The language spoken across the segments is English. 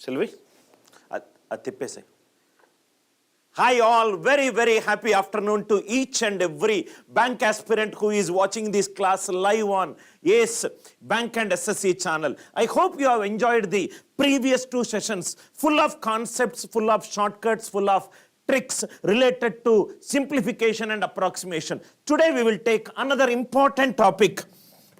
Shall we? Tippese. Hi all, very happy afternoon to each and every bank aspirant who is watching this class live on Yes Bank and SSC channel. I hope you have enjoyed the previous two sessions, full of concepts, full of shortcuts, full of tricks related to simplification and approximation. Today we will take another important topic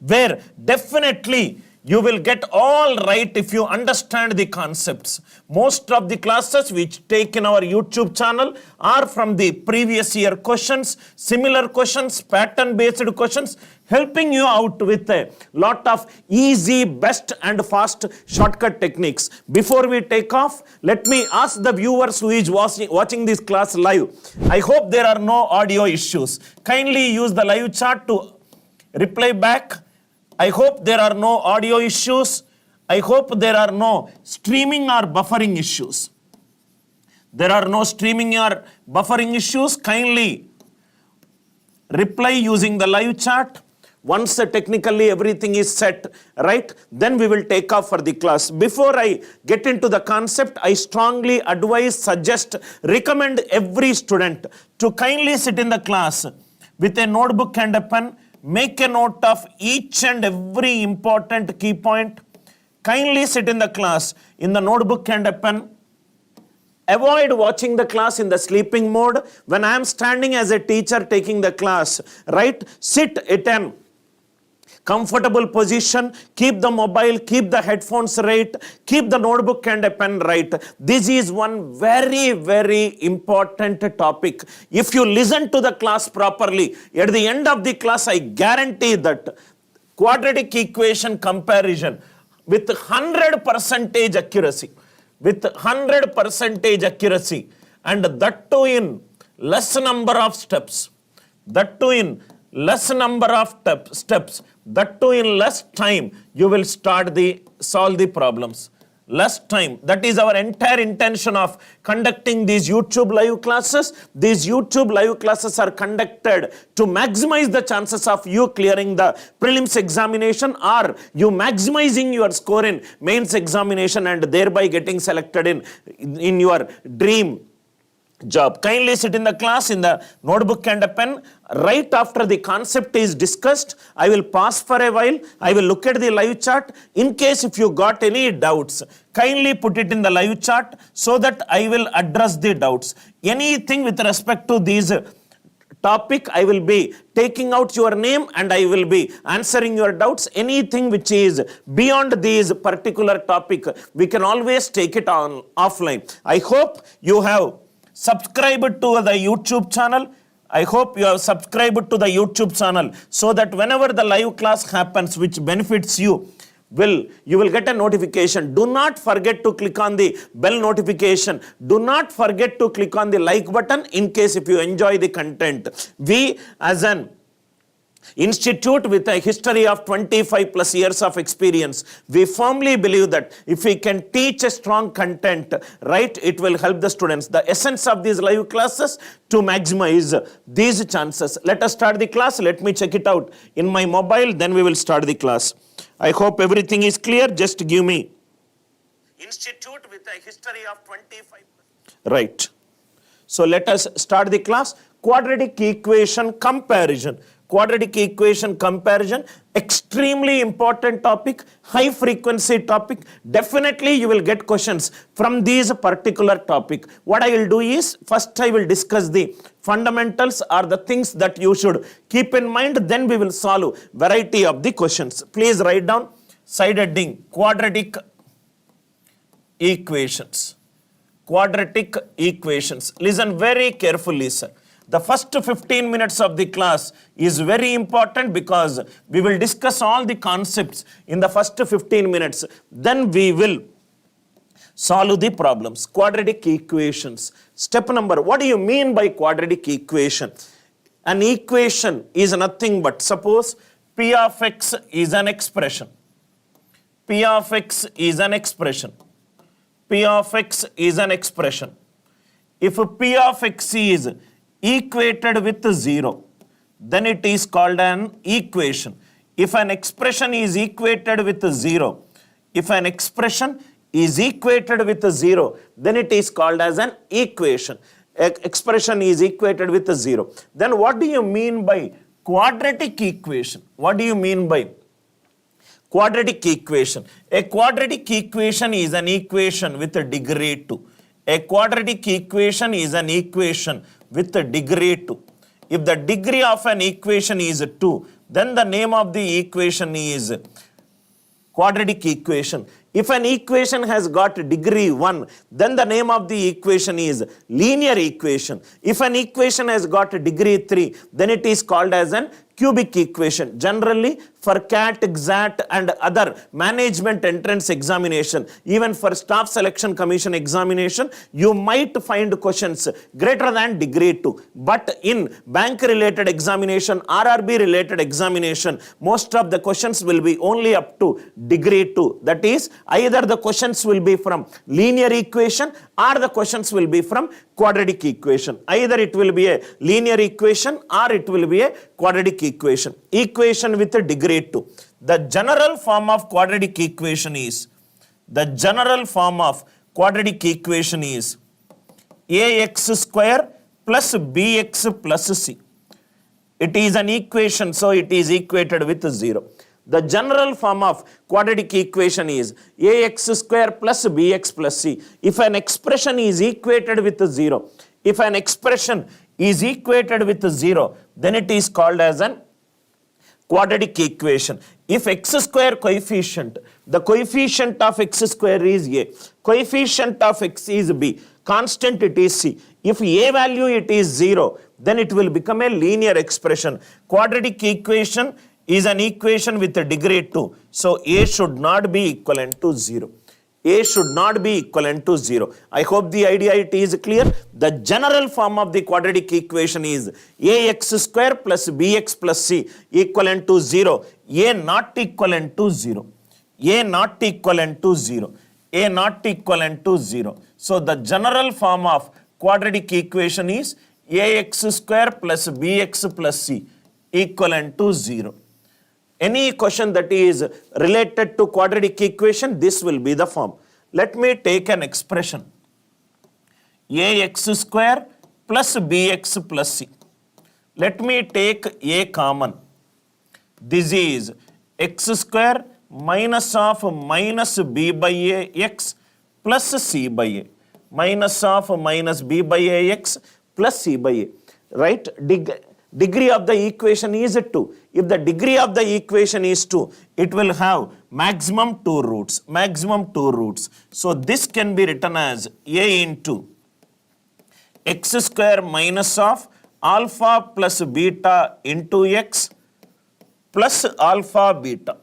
where definitely you will get all right if you understand the concepts. Most of the classes which take in our YouTube channel are from the previous year questions, similar questions, pattern based questions, helping you out with a lot of easy, best and fast shortcut techniques. Before we take off, let me ask the viewers who is watching this class live. I hope there are no audio issues. Kindly use the live chat to reply back. I hope there are no audio issues. I hope there are no streaming or buffering issues. There are no streaming or buffering issues. Kindly reply using the live chat. Once technically everything is set, right, then we will take off for the class. Before I get into the concept, I strongly advise, suggest, recommend every student to kindly sit in the class with a notebook and a pen. Make a note of each and every important key point. Kindly sit in the class in the notebook and a pen. Avoid watching the class in the sleeping mode. When I am standing as a teacher taking the class, right, sit at an comfortable position, keep the mobile, keep the headphones right, keep the notebook and a pen right. This is one very important topic. If you listen to the class properly, at the end of the class, I guarantee that quadratic equation comparison with 100% accuracy, and that too in less number of steps, that too in less time, you will solve the problems. Less time. That is our entire intention of conducting these YouTube live classes. These YouTube live classes are conducted to maximize the chances of you clearing the prelims examination or you maximizing your score in mains examination and thereby getting selected in your dream job. Kindly sit in the class in the notebook and a pen. Right after the concept is discussed, I will pause for a while. I will look at the live chat. In case if you got any doubts, kindly put it in the live chat so that I will address the doubts. Anything with respect to these topic, I will be taking out your name and I will be answering your doubts. Anything which is beyond this particular topic, we can always take it on offline. I hope you have subscribe to the YouTube channel. I hope you have subscribed to the YouTube channel so that whenever the live class happens, which benefits you, you will get a notification. Do not forget to click on the bell notification. Do not forget to click on the like button in case if you enjoy the content. We as an institute with a history of 25 plus years of experience, we firmly believe that if we can teach a strong content, right, it will help the students. The essence of these live classes to maximize these chances. Let us start the class. Let me check it out in my mobile, then we will start the class. I hope everything is clear. Just give me institute with a history of 25. Right. So let us start the class. Quadratic equation comparison. Quadratic equation comparison, extremely important topic, high frequency topic. Definitely you will get questions from these particular topic. What I will do is, first I will discuss the fundamentals or the things that you should keep in mind, then we will solve variety of the questions. Please write down side heading, quadratic equations. Quadratic equations. Listen very carefully, sir. The first 15 minutes of the class is very important because we will discuss all the concepts in the first 15 minutes. Then we will solve the problems. Quadratic equations. Step number, what do you mean by quadratic equation? An equation is nothing but, suppose P of x is an expression. P of x is an expression. P of x is an expression. If P of x is equated with 0, then it is called an equation. If an expression is equated with 0, if an expression is equated with a 0, then it is called as an equation. Expression is equated with a 0. Then what do you mean by quadratic equation? What do you mean by quadratic equation? A quadratic equation is an equation with a degree 2. A quadratic equation is an equation with a degree 2. If the degree of an equation is 2, then the name of the equation is quadratic equation. If an equation has got degree 1, then the name of the equation is linear equation. If an equation has got degree 3, then it is called as an cubic equation. Generally, for CAT, XAT and other management entrance examination, even for staff selection commission examination, you might find questions greater than degree 2. But in bank related examination, RRB related examination, most of the questions will be only up to degree 2. That is, either the questions will be from linear equation or the questions will be from quadratic equation. Either it will be a linear equation or it will be a quadratic equation. Equation with a degree 2. The general form of quadratic equation is, ax square plus bx plus c. It is an equation, so it is equated with 0. The general form of quadratic equation is ax square plus bx plus c. If an expression is equated with 0, then it is called as an quadratic equation. If x square coefficient, the coefficient of x square is a, coefficient of x is b, constant it is c. If a value it is 0, then it will become a linear expression. Quadratic equation is an equation with a degree 2. So a should not be equivalent to 0. A should not be equivalent to 0. I hope the idea it is clear. The general form of the quadratic equation is ax square plus bx plus c equivalent to 0. A not equivalent to 0. A not equivalent to 0. A not equivalent to 0. So the general form of quadratic equation is ax square plus bx plus c equivalent to 0. Any question that is related to quadratic equation, this will be the form. Let me take an expression. Ax square plus bx plus c. Let me take a common. This is x square minus of minus b by a x plus c by a. Minus of minus b by a x plus c by a. Right? Degree of the equation is 2. If the degree of the equation is 2, it will have maximum 2 roots. Maximum 2 roots. So this can be written as a into x square minus of alpha plus beta into x plus alpha beta.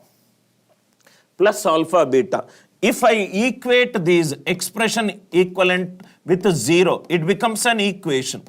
Plus alpha beta. If I equate this expression equivalent with 0, it becomes an equation.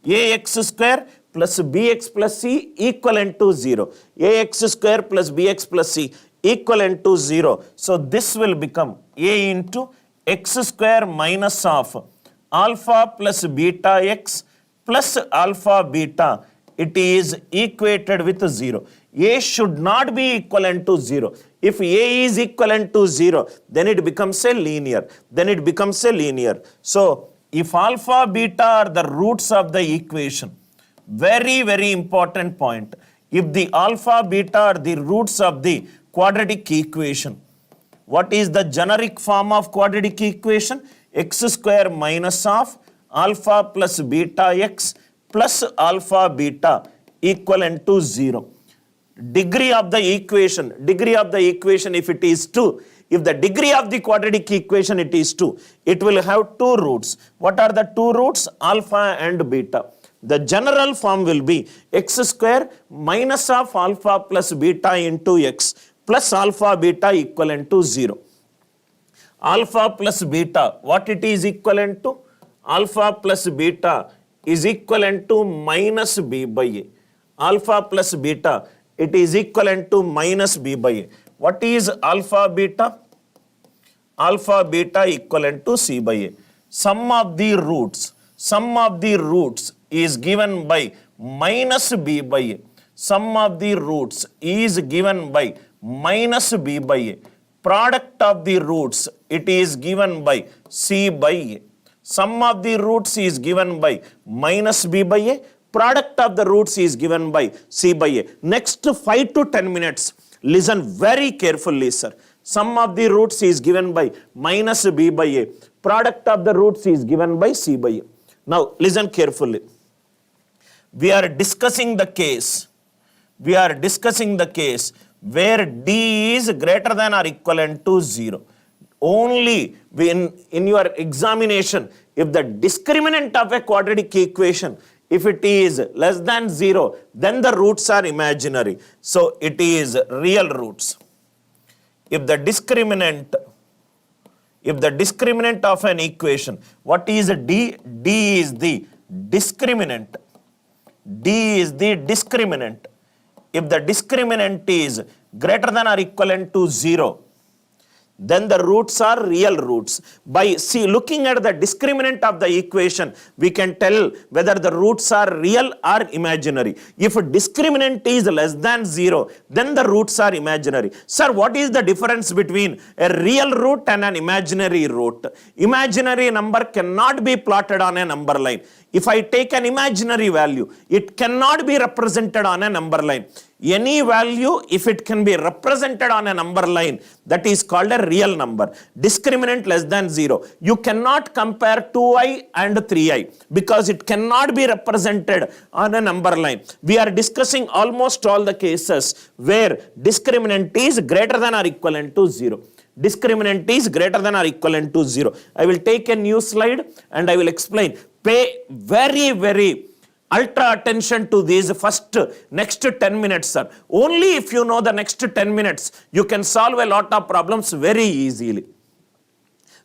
Ax square plus bx plus c equivalent to 0. Ax square plus bx plus c equivalent to 0. So this will become a into x square minus of alpha plus beta x plus alpha beta. It is equated with 0. A should not be equivalent to 0. If a is equivalent to 0, then it becomes a linear. So if alpha beta are the roots of the equation, very, very important point. If the alpha beta are the roots of the quadratic equation, what is the generic form of quadratic equation? X square minus of alpha plus beta x plus alpha beta equivalent to 0. Degree of the equation if it is 2, if the degree of the quadratic equation it is 2, it will have 2 roots. What are the 2 roots? Alpha and beta. The general form will be x square minus of alpha plus beta into x plus alpha beta equivalent to 0. Alpha plus beta, what it is equivalent to? Alpha plus beta is equivalent to minus b by a. Alpha plus beta, it is equivalent to minus b by a. What is alpha beta? Alpha beta equivalent to c by a. Sum of the roots is given by minus b by a. Sum of the roots is given by minus b by a. Product of the roots, it is given by C by A. Sum of the roots is given by minus B by A. Product of the roots is given by C by A. Next 5 to 10 minutes, listen very carefully, sir. Sum of the roots is given by minus B by A. Product of the roots is given by C by A. Now, listen carefully. We are discussing the case. We are discussing the case where D is greater than or equivalent to 0. Only in your examination, if the discriminant of a quadratic equation, if it is less than 0, then the roots are imaginary. So it is real roots. If the discriminant of an equation, what is D? D is the discriminant. D is the discriminant. If the discriminant is greater than or equivalent to 0, then the roots are real roots. By looking at the discriminant of the equation, we can tell whether the roots are real or imaginary. If discriminant is less than 0, then the roots are imaginary. Sir, what is the difference between a real root and an imaginary root? Imaginary number cannot be plotted on a number line. If I take an imaginary value, it cannot be represented on a number line. Any value, if it can be represented on a number line, that is called a real number. Discriminant less than 0. You cannot compare 2i and 3i because it cannot be represented on a number line. We are discussing almost all the cases where discriminant is greater than or equivalent to 0. Discriminant is greater than or equivalent to 0. I will take a new slide and I will explain. Pay very ultra attention to these next 10 minutes, sir. Only if you know the next 10 minutes, you can solve a lot of problems very easily.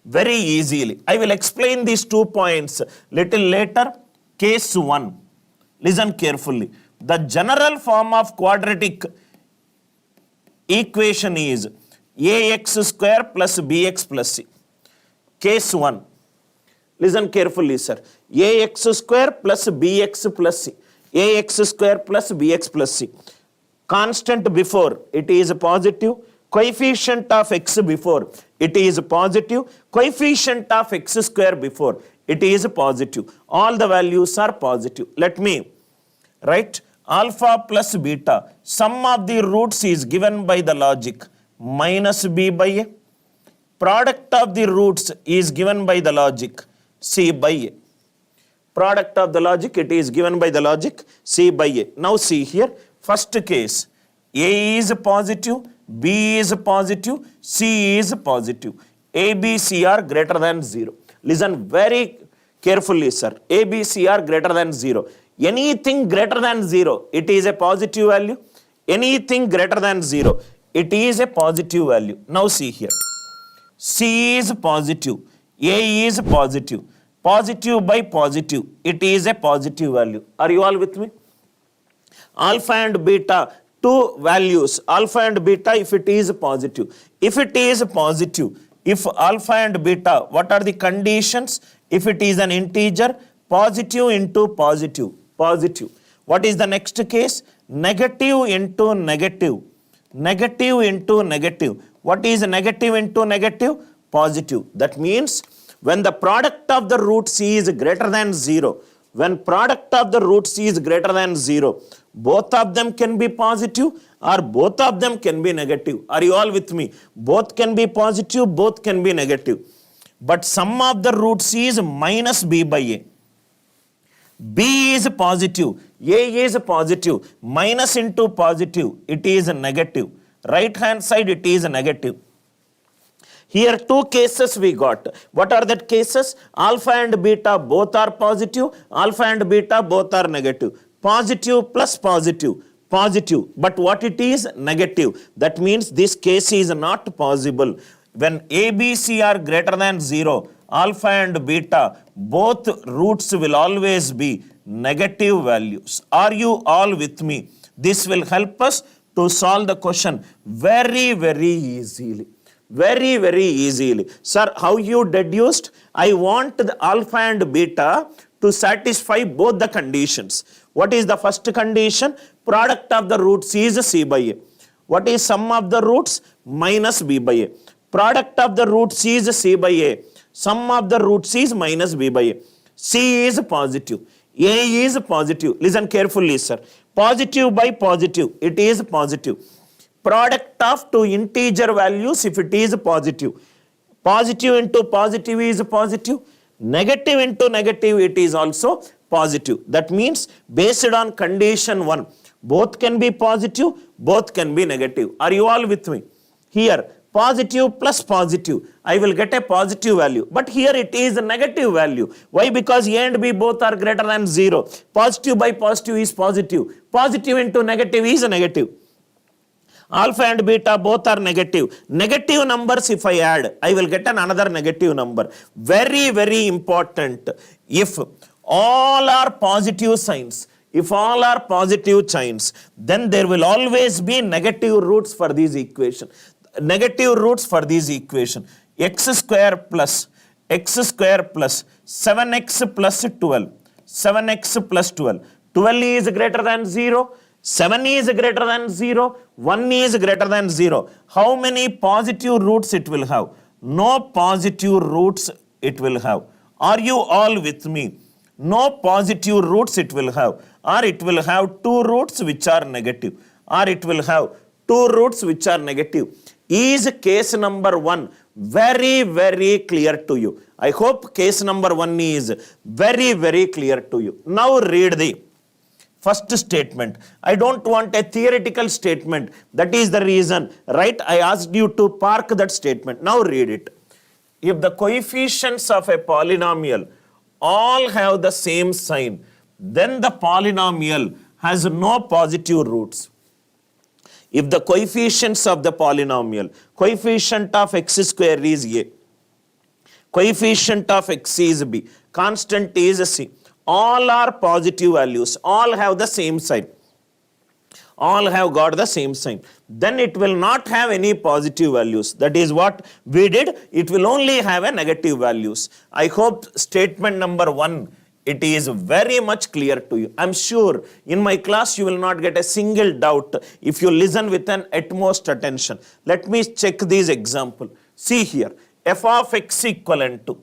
Very easily. I will explain these 2 points little later. Case 1. Listen carefully. The general form of quadratic equation is ax square plus bx plus c. Case 1. Listen carefully, sir. Ax square plus bx plus c. Ax square plus bx plus c. Constant before, it is positive. Coefficient of x before, it is positive. Coefficient of x square before, it is positive. All the values are positive. Let me write alpha plus beta. Sum of the roots is given by the logic minus b by a. Product of the roots is given by the logic C by A. Product of the logic, it is given by the logic C by A. Now see here, first case, A is positive, B is positive, C is positive. A, B, C are greater than 0. Listen very carefully, sir. A, B, C are greater than 0. Anything greater than 0, it is a positive value. Anything greater than 0, it is a positive value. Now see here. C is positive. A is positive. Positive by positive, it is a positive value. Are you all with me? Alpha and beta, two values. Alpha and beta, if it is positive. If it is positive, if alpha and beta, what are the conditions? If it is an integer, positive into positive. Positive. What is the next case? Negative into negative. Negative into negative. What is negative into negative? Positive. That means when the product of the root C is greater than 0, when product of the root C is greater than 0, both of them can be positive or both of them can be negative. Are you all with me? Both can be positive, both can be negative. But sum of the root C is minus B by A. B is positive, A is positive, minus into positive, it is negative. Right hand side, it is negative. Here two cases we got. What are that cases? Alpha and beta both are positive. Alpha and beta both are negative. Positive plus positive. Positive. But what it is? Negative. That means this case is not possible. When A, B, C are greater than 0, alpha and beta, both roots will always be negative values. Are you all with me? This will help us to solve the question very easily. Very easily. Sir, how you deduced? I want the alpha and beta to satisfy both the conditions. What is the first condition? Product of the roots is C by A. What is sum of the roots? Minus b by a. Product of the roots is c by a. Sum of the roots is minus b by a. C is positive. A is positive. Listen carefully, sir. Positive by positive, it is positive. Product of two integer values, if it is positive. Positive into positive is positive. Negative into negative, it is also positive. That means based on condition 1, both can be positive, both can be negative. Are you all with me? Here, positive plus positive, I will get a positive value. But here it is a negative value. Why? Because A and B both are greater than 0. Positive by positive is positive. Positive into negative is a negative. Alpha and beta both are negative. Negative numbers if I add, I will get another negative number. Very, very important. If all are positive signs, then there will always be negative roots for this equation. Negative roots for this equation. X square plus 7x plus 12. 7x plus 12. 12 is greater than 0. 7 is greater than 0. 1 is greater than 0. How many positive roots it will have? No positive roots it will have. Are you all with me? No positive roots it will have. Or it will have two roots which are negative. Or it will have two roots which are negative. Is case number 1 very, very clear to you? I hope case number 1 is very, very clear to you. Now read the first statement. I don't want a theoretical statement. That is the reason, right? I asked you to park that statement. Now read it. If the coefficients of a polynomial all have the same sign, then the polynomial has no positive roots. If the coefficients of the polynomial, coefficient of x square is a, coefficient of x is b, constant is c, all are positive values, all have the same sign, all have got the same sign, then it will not have any positive values. That is what we did. It will only have a negative values. I hope statement number 1, it is very much clear to you. I'm sure in my class you will not get a single doubt if you listen with an utmost attention. Let me check this example. See here, f of x equivalent to,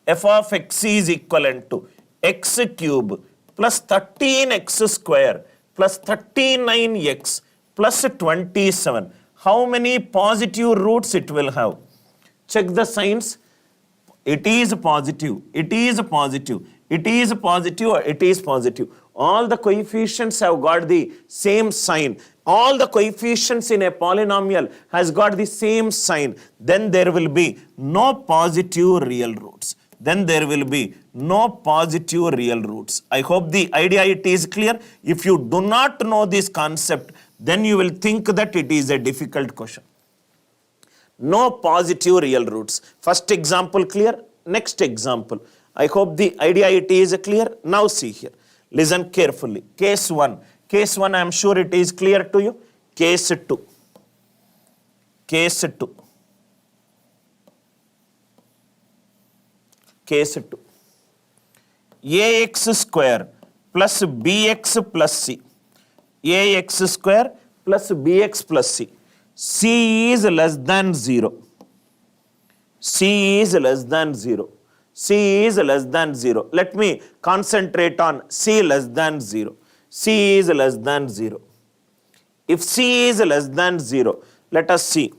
f of x is equivalent to x cube plus 13x square plus 39x plus 27. How many positive roots it will have? Check the signs. It is positive, it is positive, it is positive, or it is positive. All the coefficients have got the same sign. All the coefficients in a polynomial has got the same sign. Then there will be no positive real roots. Then there will be no positive real roots. I hope the idea it is clear. If you do not know this concept, then you will think that it is a difficult question. No positive real roots. First example clear. Next example. I hope the idea it is clear. Now see here. Listen carefully. Case 1. Case 1 I am sure it is clear to you. Case 2. Case 2. Case 2. ax square plus bx plus c. ax square plus bx plus c. C is less than 0. C is less than 0. C is less than 0. Let me concentrate on C less than 0. C is less than 0. If C is less than 0, let us see.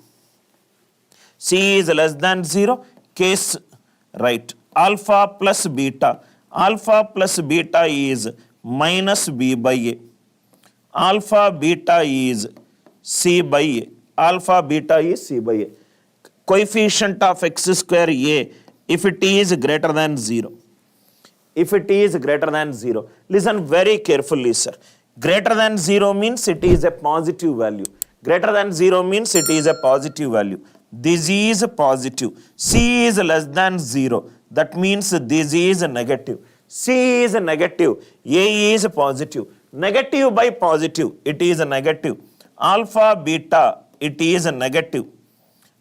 C is less than 0. Case right. Alpha plus beta. Alpha plus beta is minus b by a. Alpha beta is c by a. Alpha beta is c by a. Coefficient of x square a, if it is greater than 0. If it is greater than 0. Listen very carefully, sir. Greater than 0 means it is a positive value. Greater than 0 means it is a positive value. This is positive. C is less than 0. That means this is negative. C is negative. A is positive. Negative by positive, it is negative. Alpha beta, it is negative.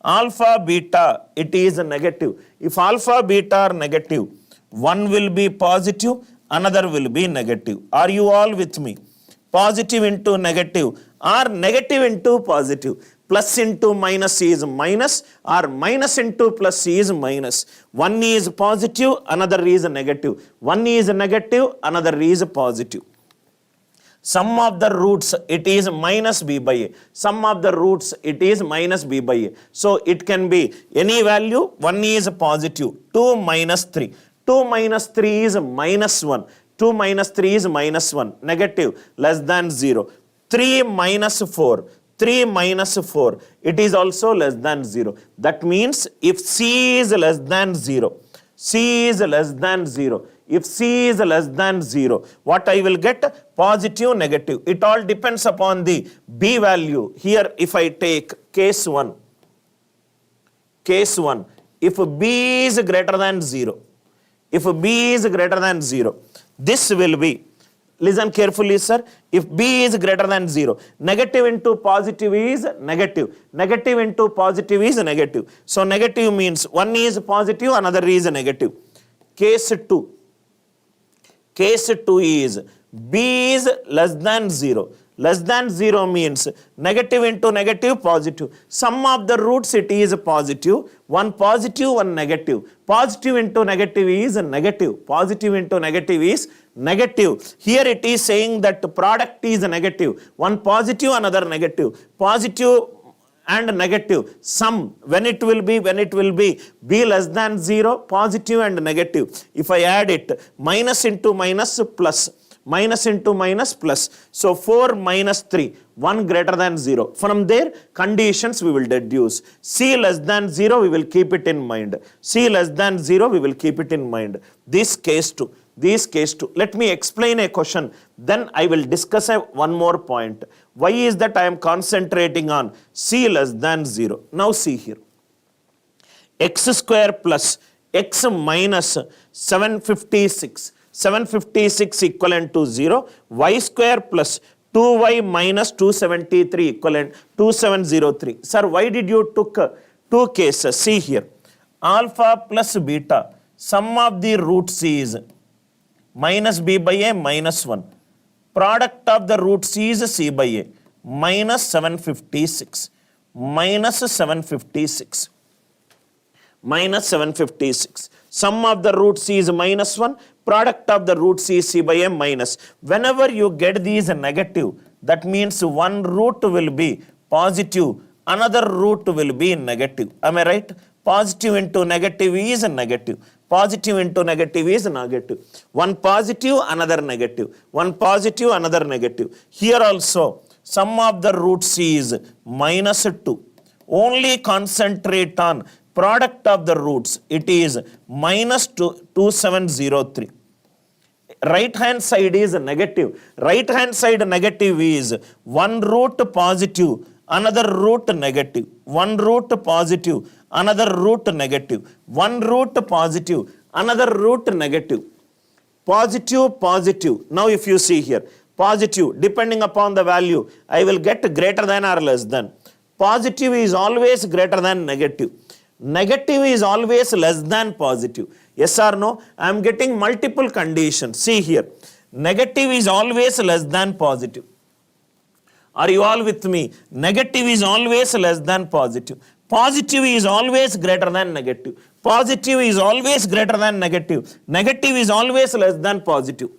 Alpha beta, it is negative. If alpha beta are negative, one will be positive, another will be negative. Are you all with me? positive into negative, or negative into positive. Plus into minus is minus, or minus into plus is minus. One is positive, another is negative. One is negative, another is positive. Sum of the roots, it is minus b by a. Sum of the roots, it is minus b by a. So it can be any value. 1 is positive, 2 minus 3. 2 minus 3 is minus 1. 2 minus 3 is minus 1. Negative, less than 0. 3 minus 4. 3 minus 4. It is also less than 0. That means if C is less than 0, C is less than 0. If C is less than 0, what I will get? Positive, negative. It all depends upon the B value. Here, if I take case 1, if B is greater than 0, if B is greater than 0, this will be, listen carefully, sir, if B is greater than 0, negative into positive is negative. Negative into positive is negative. So negative means one is positive, another is negative. Case 2. Case 2 is B is less than 0. Less than 0 means negative into negative, positive. Sum of the roots, it is positive. One positive, one negative. Positive into negative is negative. Positive into negative is negative. Here it is saying that the product is negative. One positive, another negative. Positive and negative sum, when it will be b less than 0, positive and negative. If I add it, minus into minus plus, minus into minus plus. So 4 minus 3, 1 greater than 0. From there, conditions we will deduce. C less than 0, we will keep it in mind. C less than 0, we will keep it in mind. This case 2. This case 2. Let me explain a question. Then I will discuss one more point. Why is that I am concentrating on C less than 0? Now see here. X square plus X minus 756. 756 equivalent to 0. Y square plus 2y minus 273 equivalent 2703. Sir, why did you took two cases? See here. Alpha plus beta. Sum of the roots is minus b by a minus 1. Product of the roots is c by a minus 756. Minus 756. Minus 756. Sum of the roots is minus 1. Product of the roots is c by a minus. Whenever you get these negative, that means one root will be positive, another root will be negative. Am I right? Positive into negative is negative. Positive into negative is negative. One positive, another negative. One positive, another negative. Here also, sum of the roots is minus 2. Only concentrate on product of the roots. It is minus 2703. Right hand side is negative. Right hand side negative is one root positive, another root negative. One root positive, another root negative. One root positive, another root negative. Positive, positive. Now if you see here, positive, depending upon the value, I will get greater than or less than. Positive is always greater than negative. Negative is always less than positive. Yes or no? I am getting multiple conditions. See here. Negative is always less than positive. Are you all with me? Negative is always less than positive. Positive is always greater than negative. Positive is always greater than negative. Negative is always less than positive.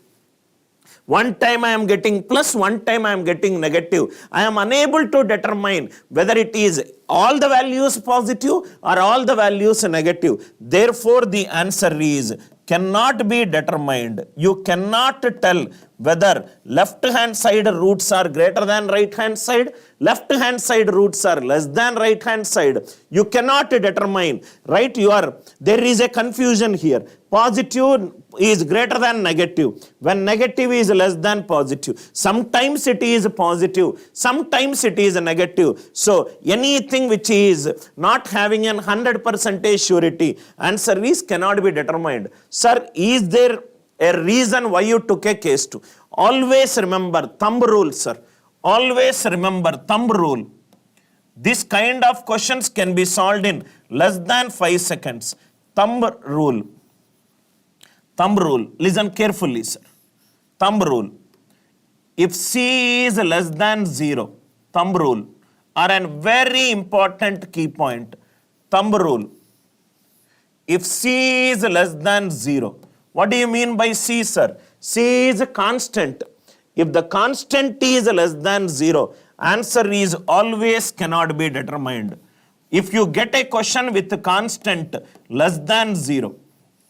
One time I am getting plus, one time I am getting negative. I am unable to determine whether it is all the values positive or all the values negative. Therefore, the answer is cannot be determined. You cannot tell whether left hand side roots are greater than right hand side, left hand side roots are less than right hand side. You cannot determine, right? There is a confusion here. Positive is greater than negative when negative is less than positive. Sometimes it is positive, sometimes it is negative. So anything which is not having an 100% surety, answer is cannot be determined. Sir, is there a reason why you took a case 2? Always remember thumb rule, sir. Always remember thumb rule. This kind of questions can be solved in less than 5 seconds. Thumb rule. Thumb rule. Listen carefully, sir. Thumb rule. if C is less than 0, thumb rule, or a very important key point, thumb rule, if C is less than 0, what do you mean by C, sir? C is a constant. If the constant is less than 0, answer is always cannot be determined. If you get a question with a constant less than 0,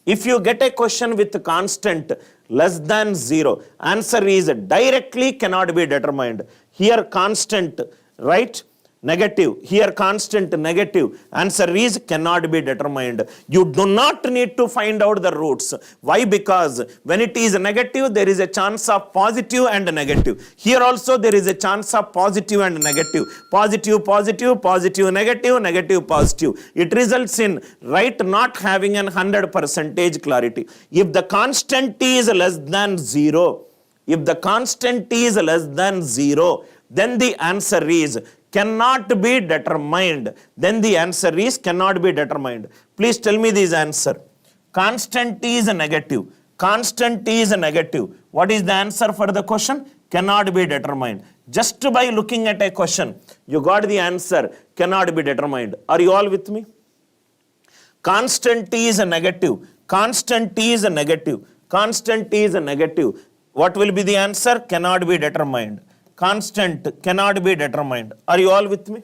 if you get a question with a constant less than 0, answer is directly cannot be determined. Here constant, right? Negative. Here constant negative. Answer is cannot be determined. You do not need to find out the roots. Why? Because when it is negative, there is a chance of positive and negative. Here also there is a chance of positive and negative. Positive, positive, positive, negative, negative, positive. It results in right not having an 100% clarity. If the constant is less than 0, if the constant is less than 0, then the answer is cannot be determined. Then the answer is cannot be determined. Please tell me this answer. Constant is negative. Constant is negative. What is the answer for the question? Cannot be determined. Just by looking at a question, you got the answer cannot be determined. Are you all with me? Constant is negative. Constant is negative. Constant is negative. What will be the answer? Cannot be determined. Constant cannot be determined. Are you all with me?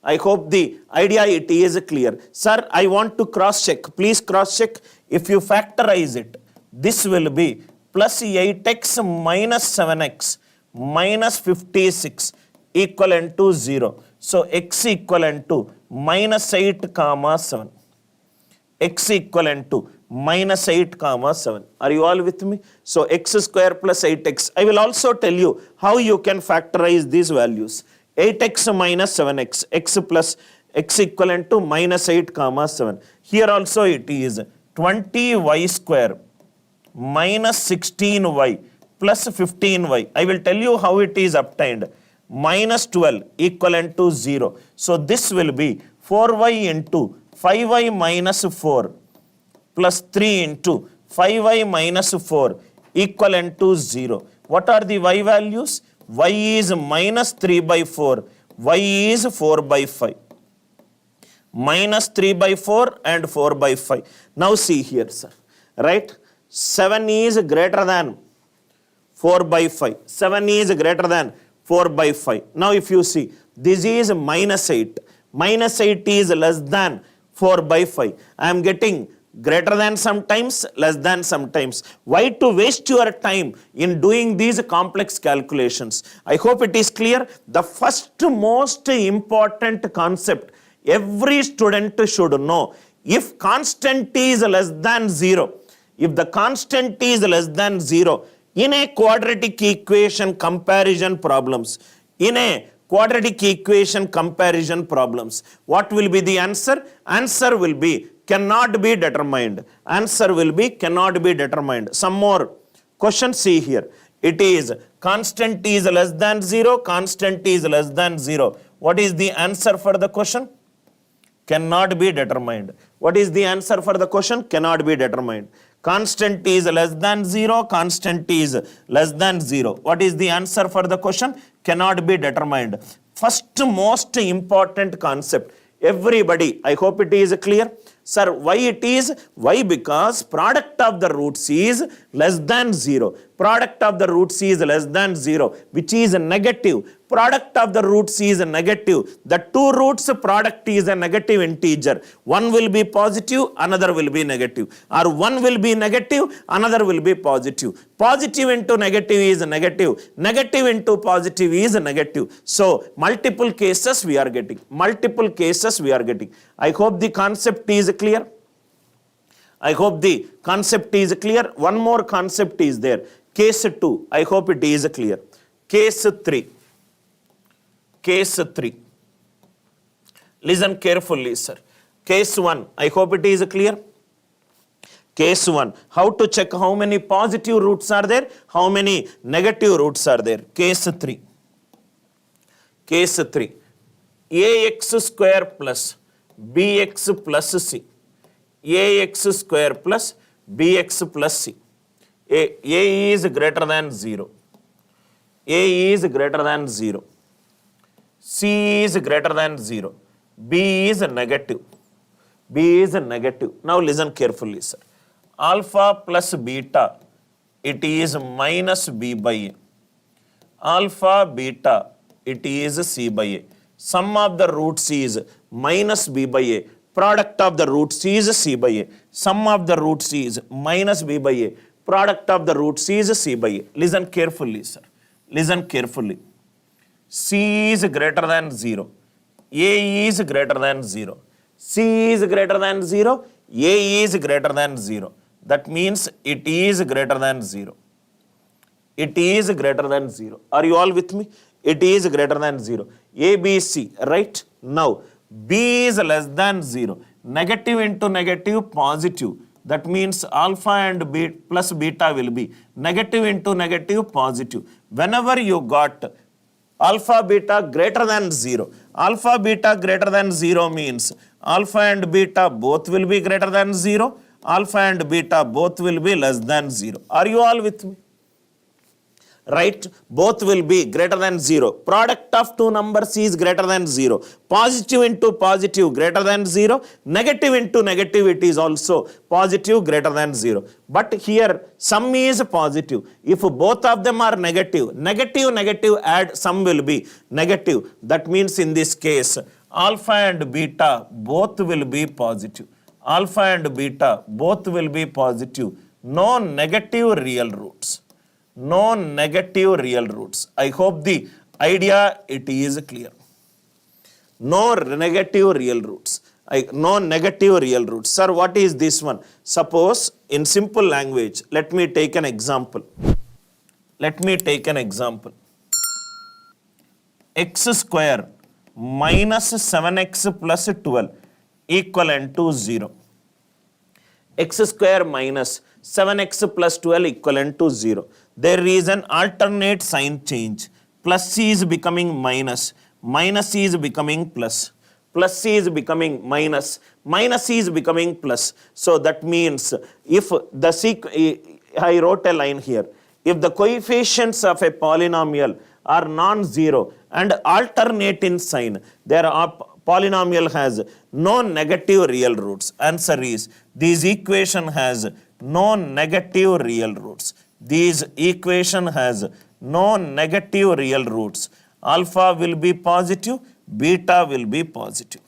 I hope the idea it is clear. Sir, I want to cross check. Please cross check. If you factorize it, this will be plus 8x minus 7x minus 56 equivalent to 0. So x equivalent to minus 8 comma 7. X equivalent to minus 8 comma 7. Are you all with me? So x square plus 8x. I will also tell you how you can factorize these values. 8x minus 7x, x plus x equivalent to minus 8 comma 7. Here also it is 20y square minus 16y plus 15y. I will tell you how it is obtained. Minus 12 equivalent to 0. So this will be 4y into 5y minus 4 plus 3 into 5y minus 4 equivalent to 0. What are the y values? Y is minus 3 by 4. Y is 4 by 5. Minus 3 by 4 and 4 by 5. Now see here, sir. Right? 7 is greater than 4 by 5. 7 is greater than 4 by 5. Now if you see, this is minus 8. Minus 8 is less than 4 by 5. I am getting greater than sometimes, less than sometimes. Why to waste your time in doing these complex calculations? I hope it is clear. The first most important concept every student should know. If constant is less than 0, if the constant is less than 0, in a quadratic equation comparison problems, in a quadratic equation comparison problems, what will be the answer? Answer will be cannot be determined. Answer will be cannot be determined. Some more questions, see here. It is constant is less than 0, constant is less than 0. What is the answer for the question? Cannot be determined. What is the answer for the question? Cannot be determined. Constant is less than 0, constant is less than 0. What is the answer for the question? Cannot be determined. First most important concept. Everybody, I hope it is clear. Sir, why it is? Why? Because product of the roots is less than 0. Product of the roots is less than 0, which is negative. Product of the roots is negative. The two roots product is a negative integer. One will be positive, another will be negative. Or one will be negative, another will be positive. Positive into negative is negative. Negative into positive is negative. So multiple cases we are getting. Multiple cases we are getting. I hope the concept is clear. I hope the concept is clear. One more concept is there. Case 2. I hope it is clear. Case 3. Case 3. Listen carefully, sir. Case 1. I hope it is clear. Case 1. How to check how many positive roots are there, how many negative roots are there. Case 3. Case 3. Ax square plus bx plus c. Ax square plus bx plus c. A is greater than 0. A is greater than 0. C is greater than 0. B is negative. B is negative. Now listen carefully, sir. Alpha plus beta, it is minus B by A. Alpha, beta, it is C by A. Sum of the roots is minus B by A. Product of the roots is C by A. Sum of the roots is minus B by A. Product of the roots is C by A. Listen carefully, sir. Listen carefully. C is greater than 0. A is greater than 0. C is greater than 0. A is greater than 0. That means it is greater than 0. It is greater than 0. Are you all with me? It is greater than 0. A, B, C, right? Now, B is less than 0. Negative into negative, positive. That means alpha and B plus beta will be negative into negative, positive. Whenever you got alpha, beta greater than 0. Alpha, beta greater than 0 means alpha and beta both will be greater than 0. Alpha and beta both will be less than 0. Are you all with me? Right? Both will be greater than 0. Product of two numbers is greater than 0. Positive into positive greater than 0. Negative into negative it is also positive greater than 0. But here sum is positive. If both of them are negative, negative add sum will be negative. That means in this case alpha and beta both will be positive. Alpha and beta both will be positive. No negative real roots. No negative real roots. I hope the idea it is clear. No negative real roots. No negative real roots. Sir, what is this one? Suppose in simple language, let me take an example. Let me take an example. X square minus 7x plus 12 equivalent to 0. X square minus 7x plus 12 equivalent to 0. There is an alternate sign change. Plus is becoming minus. Minus is becoming plus. Plus is becoming minus. Minus is becoming plus. So that means if the I wrote a line here. If the coefficients of a polynomial are non-zero and alternate in sign, there are polynomial has no negative real roots. Answer is this equation has no negative real roots. This equation has no negative real roots. Alpha will be positive, beta will be positive.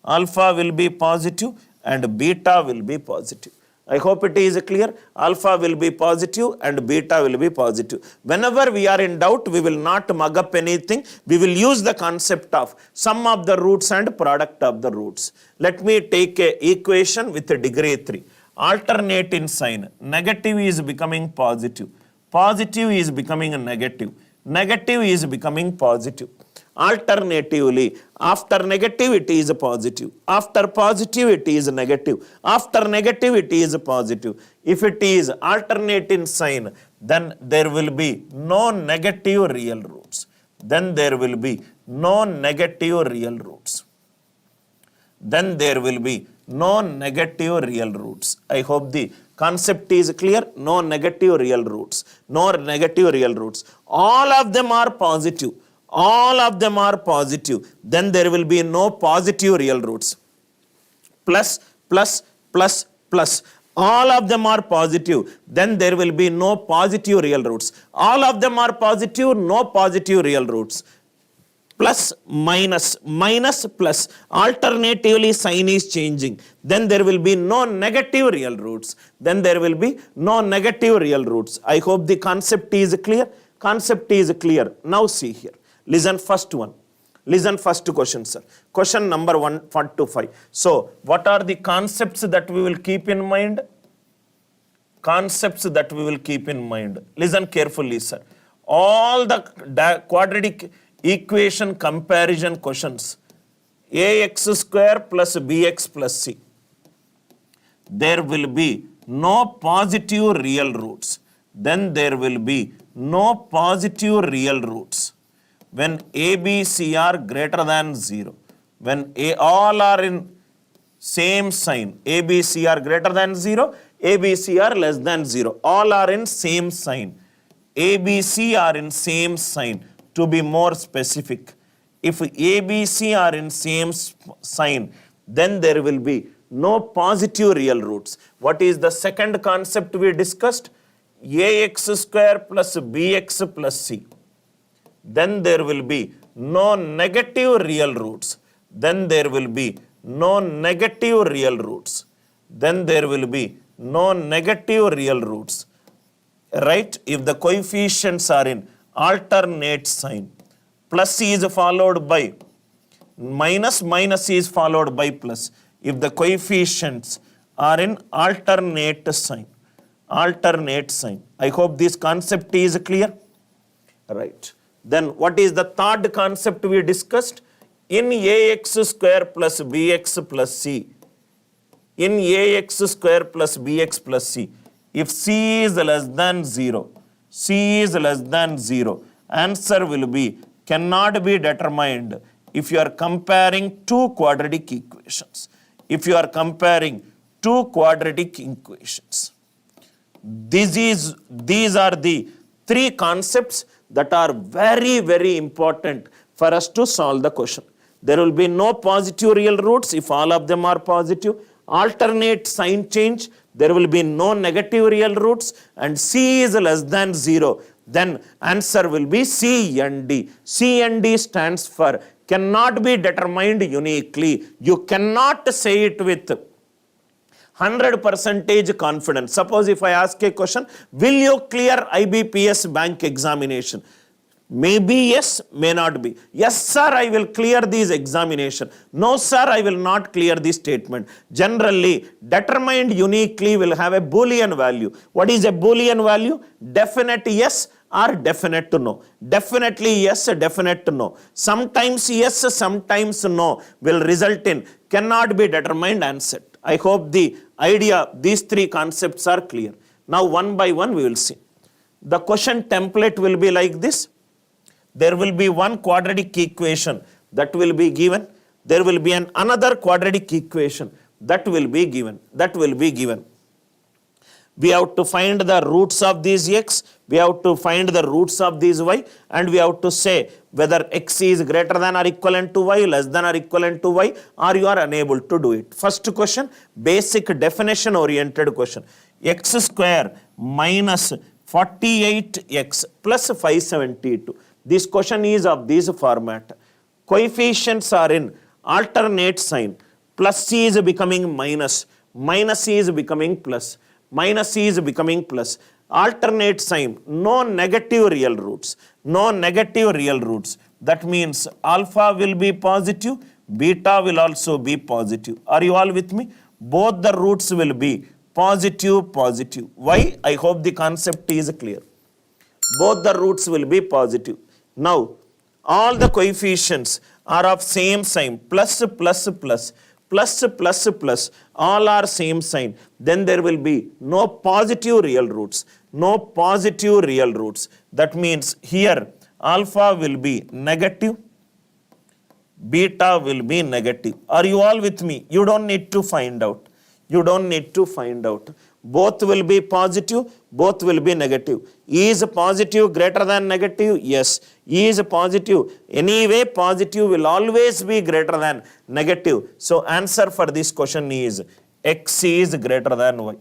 Alpha will be positive and beta will be positive. I hope it is clear. Alpha will be positive and beta will be positive. Whenever we are in doubt, we will not mug up anything. We will use the concept of sum of the roots and product of the roots. Let me take an equation with a degree 3. Alternate in sign. Negative is becoming positive. Positive is becoming negative. Negative is becoming positive. Alternatively, after negative it is positive. After positive it is negative. After negative it is positive. If it is alternate in sign, then there will be no negative real roots. Then there will be no negative real roots. Then there will be no negative real roots. I hope the concept is clear. No negative real roots. No negative real roots. All of them are positive. All of them are positive. Then there will be no positive real roots. Plus, plus, plus, plus. All of them are positive. Then there will be no positive real roots. All of them are positive. No positive real roots. Plus, minus, minus, plus. Alternatively, sign is changing. Then there will be no negative real roots. Then there will be no negative real roots. I hope the concept is clear. Concept is clear. Now see here. Listen first one. Listen first question, sir. Question number 1 to 5. So, what are the concepts that we will keep in mind? Concepts that we will keep in mind. Listen carefully, sir. All the quadratic equation comparison questions. Ax square plus bx plus c. There will be no positive real roots. Then there will be no positive real roots. When a, b, c are greater than 0. When all are in same sign. A, b, c are greater than 0. A, b, c are less than 0. All are in same sign. ABC are in same sign. To be more specific, if ABC are in same sign, then there will be no positive real roots. What is the second concept we discussed? AX square plus BX plus C. Then there will be no negative real roots. Then there will be no negative real roots. Then there will be no negative real roots. Right? If the coefficients are in alternate sign, plus is followed by minus, minus is followed by plus. If the coefficients are in alternate sign, I hope this concept is clear. Right. Then what is the third concept we discussed? In AX square plus BX plus C, in AX square plus BX plus C, if C is less than 0, answer will be cannot be determined if you are comparing two quadratic equations. If you are comparing two quadratic equations. These are the three concepts that are very, very important for us to solve the question. There will be no positive real roots if all of them are positive. Alternate sign change, there will be no negative real roots, and C is less than 0. Then answer will be C and D. C and D stands for cannot be determined uniquely. You cannot say it with 100% confidence. Suppose if I ask a question, will you clear IBPS bank examination? Maybe yes, may not be. Yes, sir, I will clear this examination. No, sir, I will not clear this statement. Generally, determined uniquely will have a Boolean value. What is a Boolean value? Definite yes or definite no. Definitely yes, definite no. Sometimes yes, sometimes no will result in cannot be determined answer. I hope the idea, these three concepts are clear. Now, one by one we will see. The question template will be like this. There will be one quadratic equation that will be given. There will be another quadratic equation that will be given. We have to find the roots of these x, we have to find the roots of these y, and we have to say whether x is greater than or equivalent to y, less than or equivalent to y, or you are unable to do it. First question, basic definition oriented question. X square minus 48x plus 572. This question is of this format. Coefficients are in alternate sign. Plus c is becoming minus, minus is becoming plus, minus is becoming plus. Alternate sign, no negative real roots, no negative real roots. That means alpha will be positive, beta will also be positive. Are you all with me? Both the roots will be positive, positive. Why? I hope the concept is clear. Both the roots will be positive. Now, all the coefficients are of same sign, plus, plus, plus, plus, plus, plus, all are same sign. Then there will be no positive real roots, no positive real roots. That means here alpha will be negative, beta will be negative. Are you all with me? You don't need to find out. You don't need to find out. Both will be positive, both will be negative. E is positive greater than negative? Yes. E is positive. Anyway, positive will always be greater than negative. So, answer for this question is x is greater than y.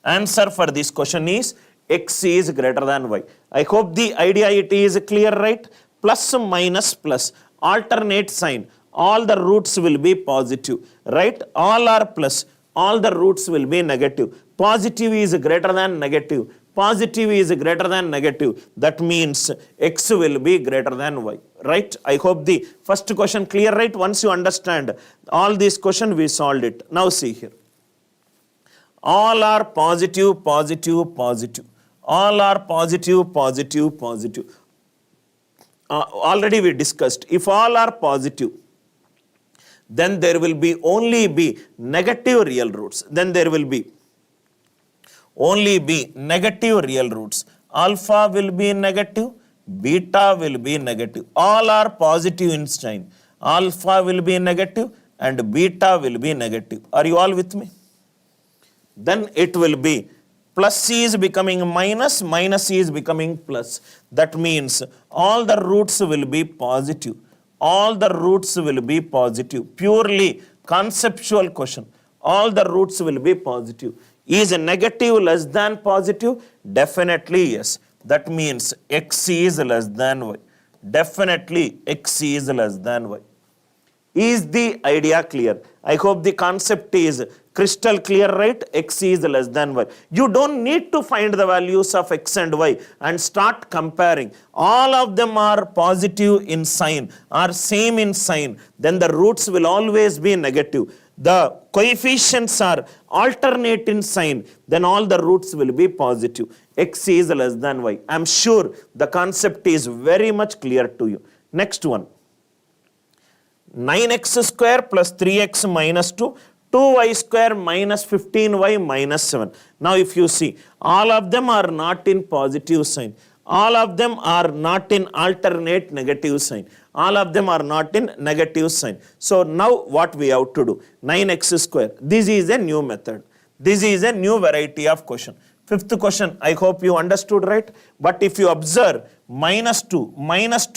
Answer for this question is x is greater than y. I hope the idea it is clear, right? Plus, minus, plus. Alternate sign. All the roots will be positive, right? All are plus. All the roots will be negative. Positive is greater than negative. Positive is greater than negative. That means x will be greater than y, right? I hope the first question clear, right? Once you understand all these questions, we solved it. Now see here. All are positive, positive, positive. All are positive, positive, positive. Already we discussed. If all are positive, then there will be only be negative real roots. Then there will be only be negative real roots. Alpha will be negative, beta will be negative. All are positive in sign. Alpha will be negative and beta will be negative. Are you all with me? Then it will be plus is becoming minus, minus is becoming plus. That means all the roots will be positive. All the roots will be positive. Purely conceptual question. All the roots will be positive. Is negative less than positive? Definitely yes. That means x is less than y. Definitely x is less than y. Is the idea clear? I hope the concept is crystal clear, right? X is less than y. You don't need to find the values of x and y and start comparing. All of them are positive in sign, are same in sign. Then the roots will always be negative. The coefficients are alternate in sign. Then all the roots will be positive. X is less than y. I'm sure the concept is very much clear to you. Next one. 9x square plus 3x minus 2, 2y square minus 15y minus 7. Now if you see, all of them are not in positive sign. All of them are not in alternate negative sign. All of them are not in negative sign. So now what we have to do? 9x square. This is a new method. This is a new variety of question. Fifth question, I hope you understood, right? But if you observe, minus 2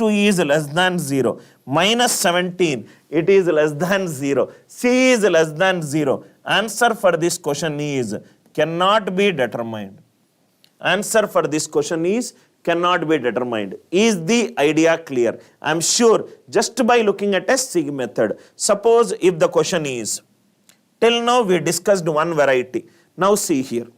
is less than 0. Minus 17, it is less than 0. C is less than 0. Answer for this question is cannot be determined. Answer for this question is cannot be determined. Is the idea clear? I'm sure just by looking at a SIG method. Suppose if the question is, till now we discussed one variety. Now see here.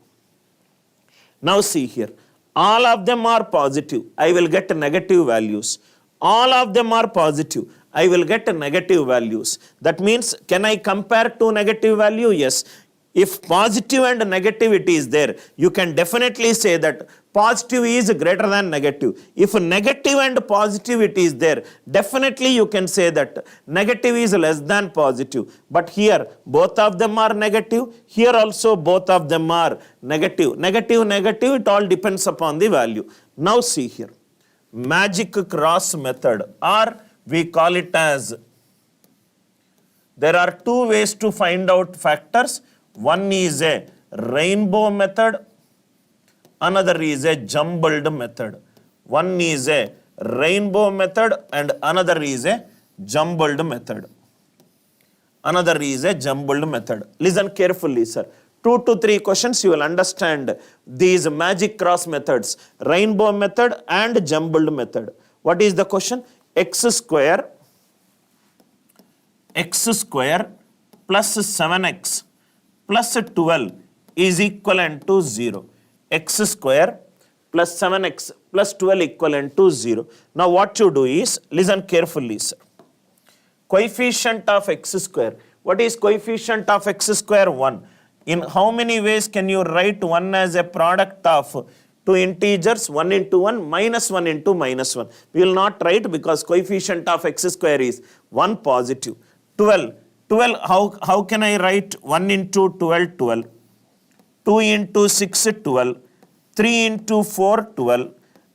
Now see here, all of them are positive, I will get negative values. All of them are positive, I will get negative values. That means, can I compare two negative value? Yes. If positive and negativity is there, you can definitely say that positive is greater than negative. If negative and positivity is there, definitely you can say that negative is less than positive. But here, both of them are negative. Here also, both of them are negative. Negative, negative, it all depends upon the value. Now see here, magic cross method, or we call it as, there are two ways to find out factors. One is a rainbow method, another is a jumbled method. One is a rainbow method and another is a jumbled method. Another is a jumbled method. Listen carefully, sir. 2 to 3 questions you will understand these magic cross methods, rainbow method and jumbled method. What is the question? X square plus 7x plus 12 is equivalent to 0. X square plus 7x plus 12 equivalent to 0. Now what you do is, listen carefully, sir. Coefficient of x square. What is coefficient of x square? 1. In how many ways can you write 1 as a product of two integers, 1 into 1 minus 1 into minus 1? We will not write because coefficient of x square is 1 positive. 12, how can I write 1 into 12, 12. 2 into 6, 12. 3 into 4, 12.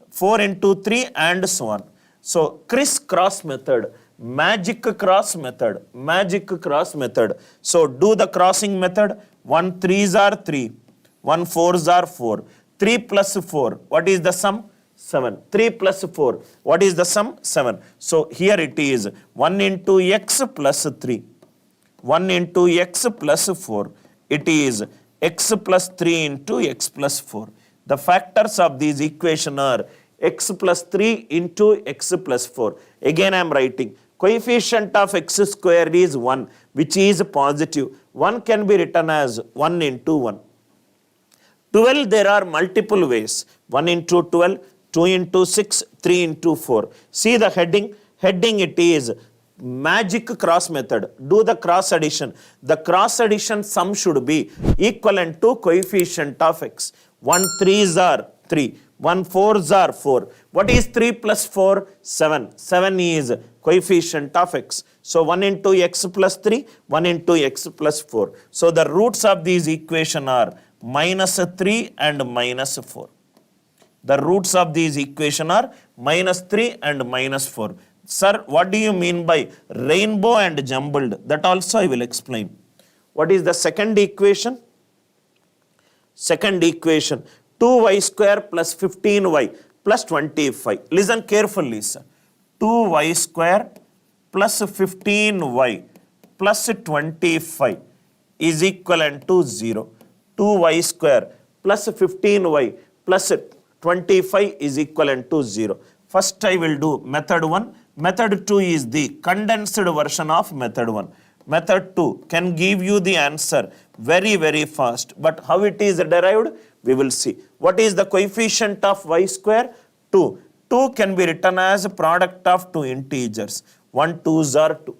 4 into 3 and so on. So criss-cross method, magic cross method. So do the crossing method. 1 3s are 3. 1 4s are 4. 3 plus 4. What is the sum? 7. 3 plus 4. What is the sum? 7. So here it is 1 into x plus 3. 1 into x plus 4. It is x plus 3 into x plus 4. The factors of these equation are x plus 3 into x plus 4. Again I am writing. Coefficient of x square is 1, which is positive. 1 can be written as 1 into 1. 12, there are multiple ways. 1 into 12, 2 into 6, 3 into 4. See the heading. Heading it is magic cross method. Do the cross addition. The cross addition sum should be equivalent to coefficient of x. 1 3s are 3. 1 4s are 4. What is 3 plus 4? 7. 7 is coefficient of x. So 1 into x plus 3, 1 into x plus 4. So the roots of these equation are minus 3 and minus 4. The roots of these equation are minus 3 and minus 4. Sir, what do you mean by rainbow and jumbled? That also I will explain. What is the second equation? Second equation, 2y square plus 15y plus 25. Listen carefully, sir. 2y square plus 15y plus 25 is equivalent to 0. 2y square plus 15y plus 25 is equivalent to 0. First I will do method 1. Method 2 is the condensed version of method 1. Method 2 can give you the answer very fast. But how it is derived? We will see. What is the coefficient of y square? 2. 2 can be written as a product of two integers. 1 2s are 2.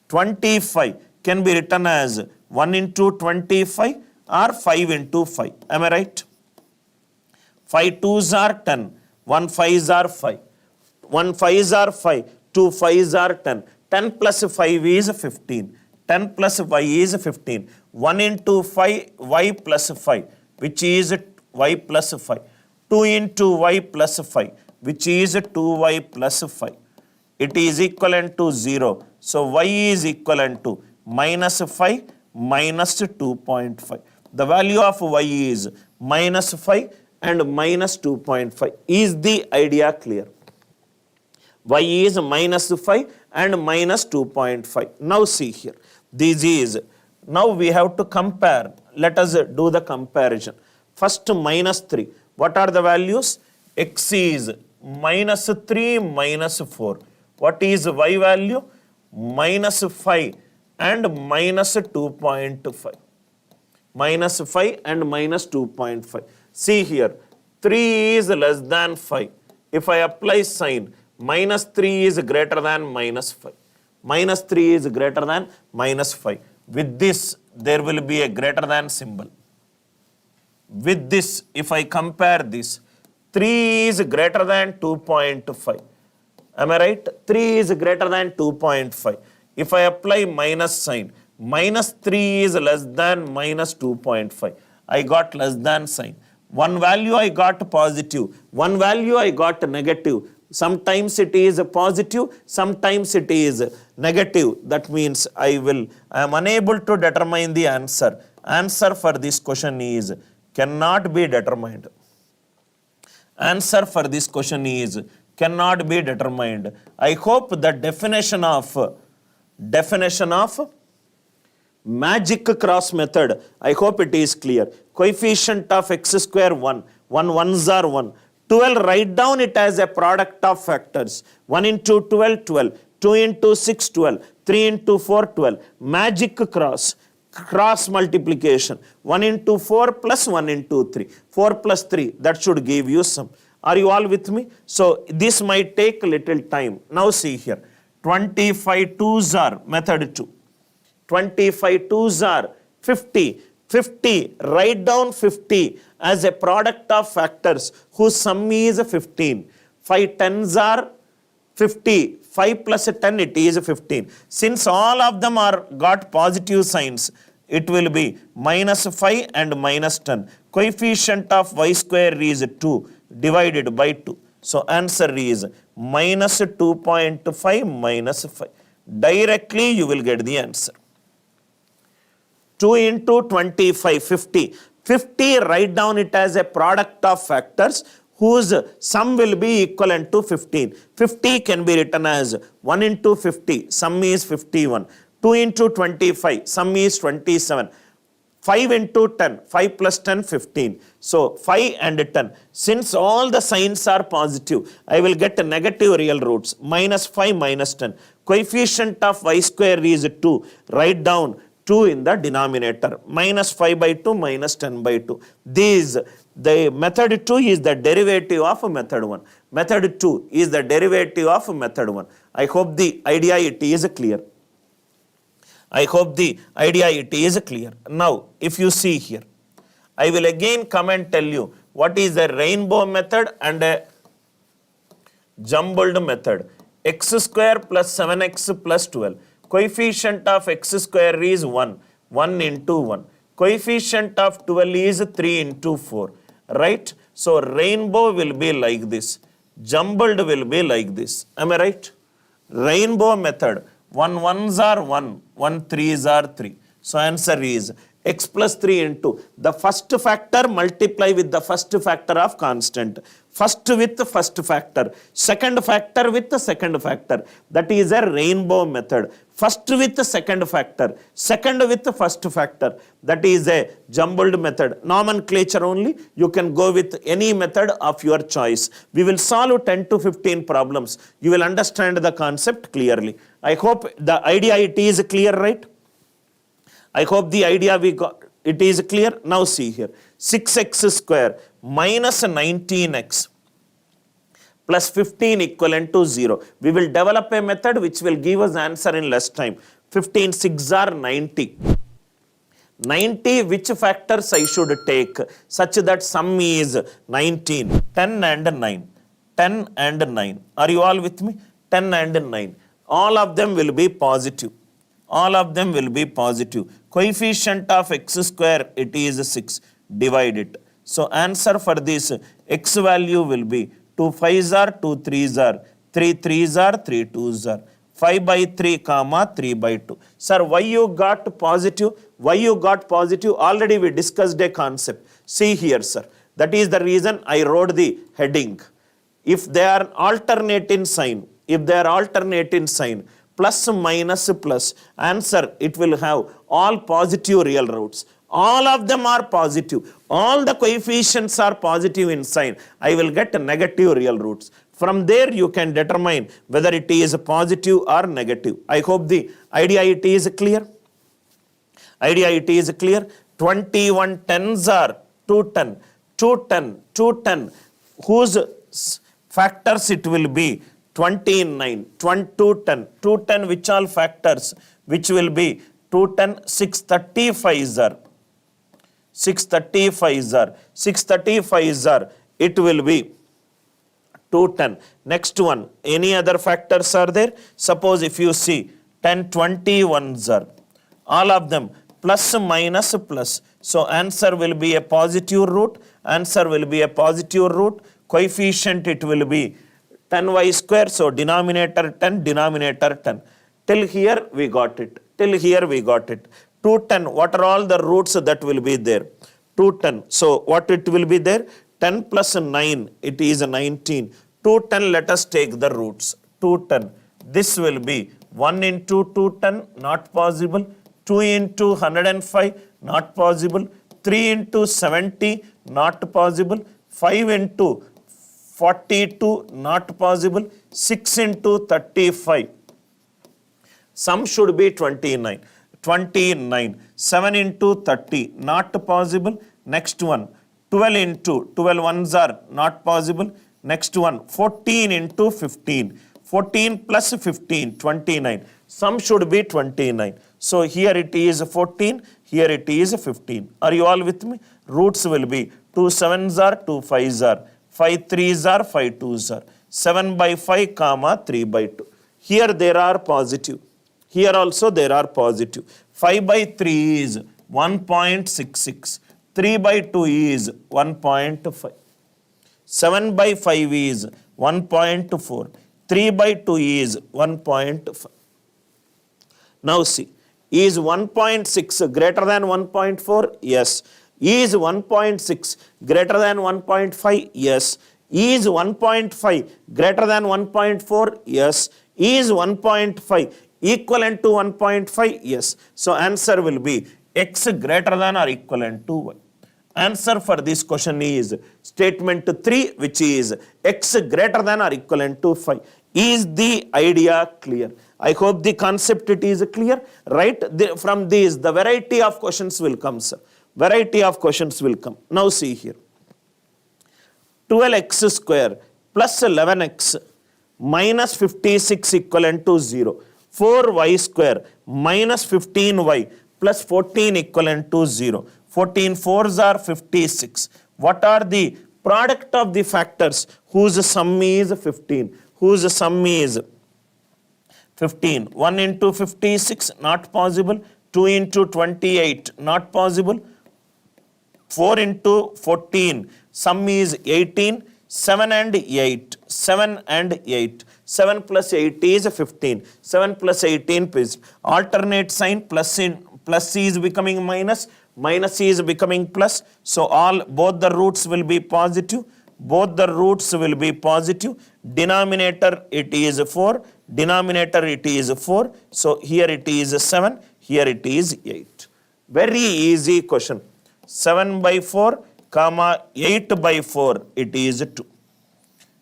25 can be written as 1 into 25 or 5 into 5. Am I right? 5 2s are 10. 1 5s are 5. 1 5s are 5. 2 5s are 10. 10 plus 5 is 15. 10 plus y is 15. 1 into 5 y plus 5, which is y plus 5. 2 into y plus 5, which is 2y plus 5. It is equivalent to 0. So y is equivalent to minus 5 minus 2.5. The value of y is minus 5 and minus 2.5. Is the idea clear? Y is minus 5 and minus 2.5. Now see here. This is, now we have to compare. Let us do the comparison. First minus 3. What are the values? X is minus 3 minus 4. What is y value? Minus 5 and minus 2.5. Minus 5 and minus 2.5. See here, 3 is less than 5. If I apply sign, minus 3 is greater than minus 5. Minus 3 is greater than minus 5. With this, there will be a greater than symbol. With this, if I compare this, 3 is greater than 2.5. Am I right? 3 is greater than 2.5. If I apply minus sign, minus 3 is less than minus 2.5. I got less than sign. One value I got positive, one value I got negative. Sometimes it is positive, sometimes it is negative. That means I am unable to determine the answer. Answer for this question is cannot be determined. Answer for this question is cannot be determined. I hope the definition of magic cross method, I hope it is clear. Coefficient of x square 1. 1 1s are 1. 12, write down it as a product of factors. 1 into 12, 12. 2 into 6, 12. 3 into 4, 12. Magic cross multiplication. 1 into 4 plus 1 into 3. 4 plus 3, that should give you some. Are you all with me? So this might take little time. Now see here. 25 2s are method 2. 25 2s are 50. 50, write down 50 as a product of factors whose sum is 15. 5 10s are 50. 5 plus 10, it is 15. Since all of them are got positive signs, it will be minus 5 and minus 10. Coefficient of y square is 2 divided by 2. So answer is minus 2.5 minus 5. Directly you will get the answer. 2 into 25, 50. 50, write down it as a product of factors whose sum will be equivalent to 15. 50 can be written as 1 into 50, sum is 51. 2 into 25, sum is 27. 5 into 10, 5 plus 10, 15. So 5 and 10. Since all the signs are positive, I will get negative real roots. Minus 5 minus 10. Coefficient of y square is 2. Write down 2 in the denominator. Minus 5 by 2 minus 10 by 2. The method 2 is the derivative of method 1. Method 2 is the derivative of method 1. I hope the idea it is clear. I hope the idea it is clear. Now, if you see here, I will again come and tell you what is the rainbow method and a jumbled method. X square plus 7x plus 12. Coefficient of x square is 1. 1 into 1. Coefficient of 12 is 3 into 4. Right? So, rainbow will be like this. Jumbled will be like this. Am I right? Rainbow method. 1 1s are 1. 1 3s are 3. So, answer is x plus 3 into the first factor multiply with the first factor of constant. First with the first factor, second factor with the second factor. That is a rainbow method. First with the second factor, second with the first factor. That is a jumbled method. Nomenclature only. You can go with any method of your choice. We will solve 10 to 15 problems. You will understand the concept clearly. I hope the idea it is clear, right? I hope the idea we got, it is clear. Now see here, 6x square minus 19x plus 15 equivalent to 0. We will develop a method which will give us answer in less time. 15 6 are 90. 90 which factors I should take such that sum is 19, 10 and 9. 10 and 9. Are you all with me? 10 and 9. All of them will be positive. All of them will be positive. Coefficient of x square, it is 6. Divide it. So answer for this x value will be 2 5s are 2 3s are 3 3s are 3 2s are 5 by 3 comma 3 by 2. Sir, why you got positive? Why you got positive? Already we discussed a concept. See here, sir. That is the reason I wrote the heading. If they are alternate in sign, plus minus plus, answer it will have all positive real roots. All of them are positive. All the coefficients are positive in sign. I will get negative real roots. From there you can determine whether it is positive or negative. I hope the idea it is clear. 21 tens are 210. 210. Whose factors it will be? 29, 210, which all factors, which will be 210, 635s are, 635s are, it will be 210. Next one, any other factors are there? Suppose if you see 10, 21s are, all of them plus minus plus. So answer will be a positive root, coefficient it will be 10y square, so denominator 10, denominator 10. Till here we got it. 210, what are all the roots that will be there? 210, so what it will be there? 10 plus 9, it is 19. 210, let us take the roots. 210, this will be 1 into 210, not possible. 2 into 105, not possible. 3 into 70, not possible. 5 into 42, not possible. 6 into 35. Sum should be 29. 7 into 30, not possible. Next one, 12 into 12 ones are not possible. Next one, 14 into 15. 14 plus 15, 29. Sum should be 29. So here it is 14, here it is 15. Are you all with me? Roots will be 2 7s are, 2 5s are. 5 3s are, 5 2s are. 7 by 5 comma 3 by 2. Here there are positive. Here also there are positive. 5 by 3 is 1.66. 3 by 2 is 1.5. 7 by 5 is 1.4. 3 by 2 is 1.5. Now see, is 1.6 greater than 1.4? Yes. Is 1.6 greater than 1.5? Yes. Is 1.5 greater than 1.4? Yes. Is 1.5 equivalent to 1.5? Yes. So answer will be x greater than or equivalent to y. Answer for this question is statement 3, which is x greater than or equivalent to 5. Is the idea clear? I hope the concept it is clear, right? From these, the variety of questions will come, sir. Variety of questions will come. Now see here. 12x square plus 11x minus 56 equivalent to 0. 4y square minus 15y plus 14 equivalent to 0. 14 4s are 56. What are the product of the factors whose sum is 15? Whose sum is 15. 1 into 56, not possible. 2 into 28, not possible. 4 into 14, sum is 18. 7 and 8. 7 and 8. 7 plus 8 is 15. 7 plus 18 is alternate sign, plus is becoming minus. minus is becoming plus. So both the roots will be positive. Both the roots will be positive. Denominator it is 4. Denominator it is 4. So here it is 7. Here it is 8. Very easy question. 7 by 4, comma 8 by 4, it is 2.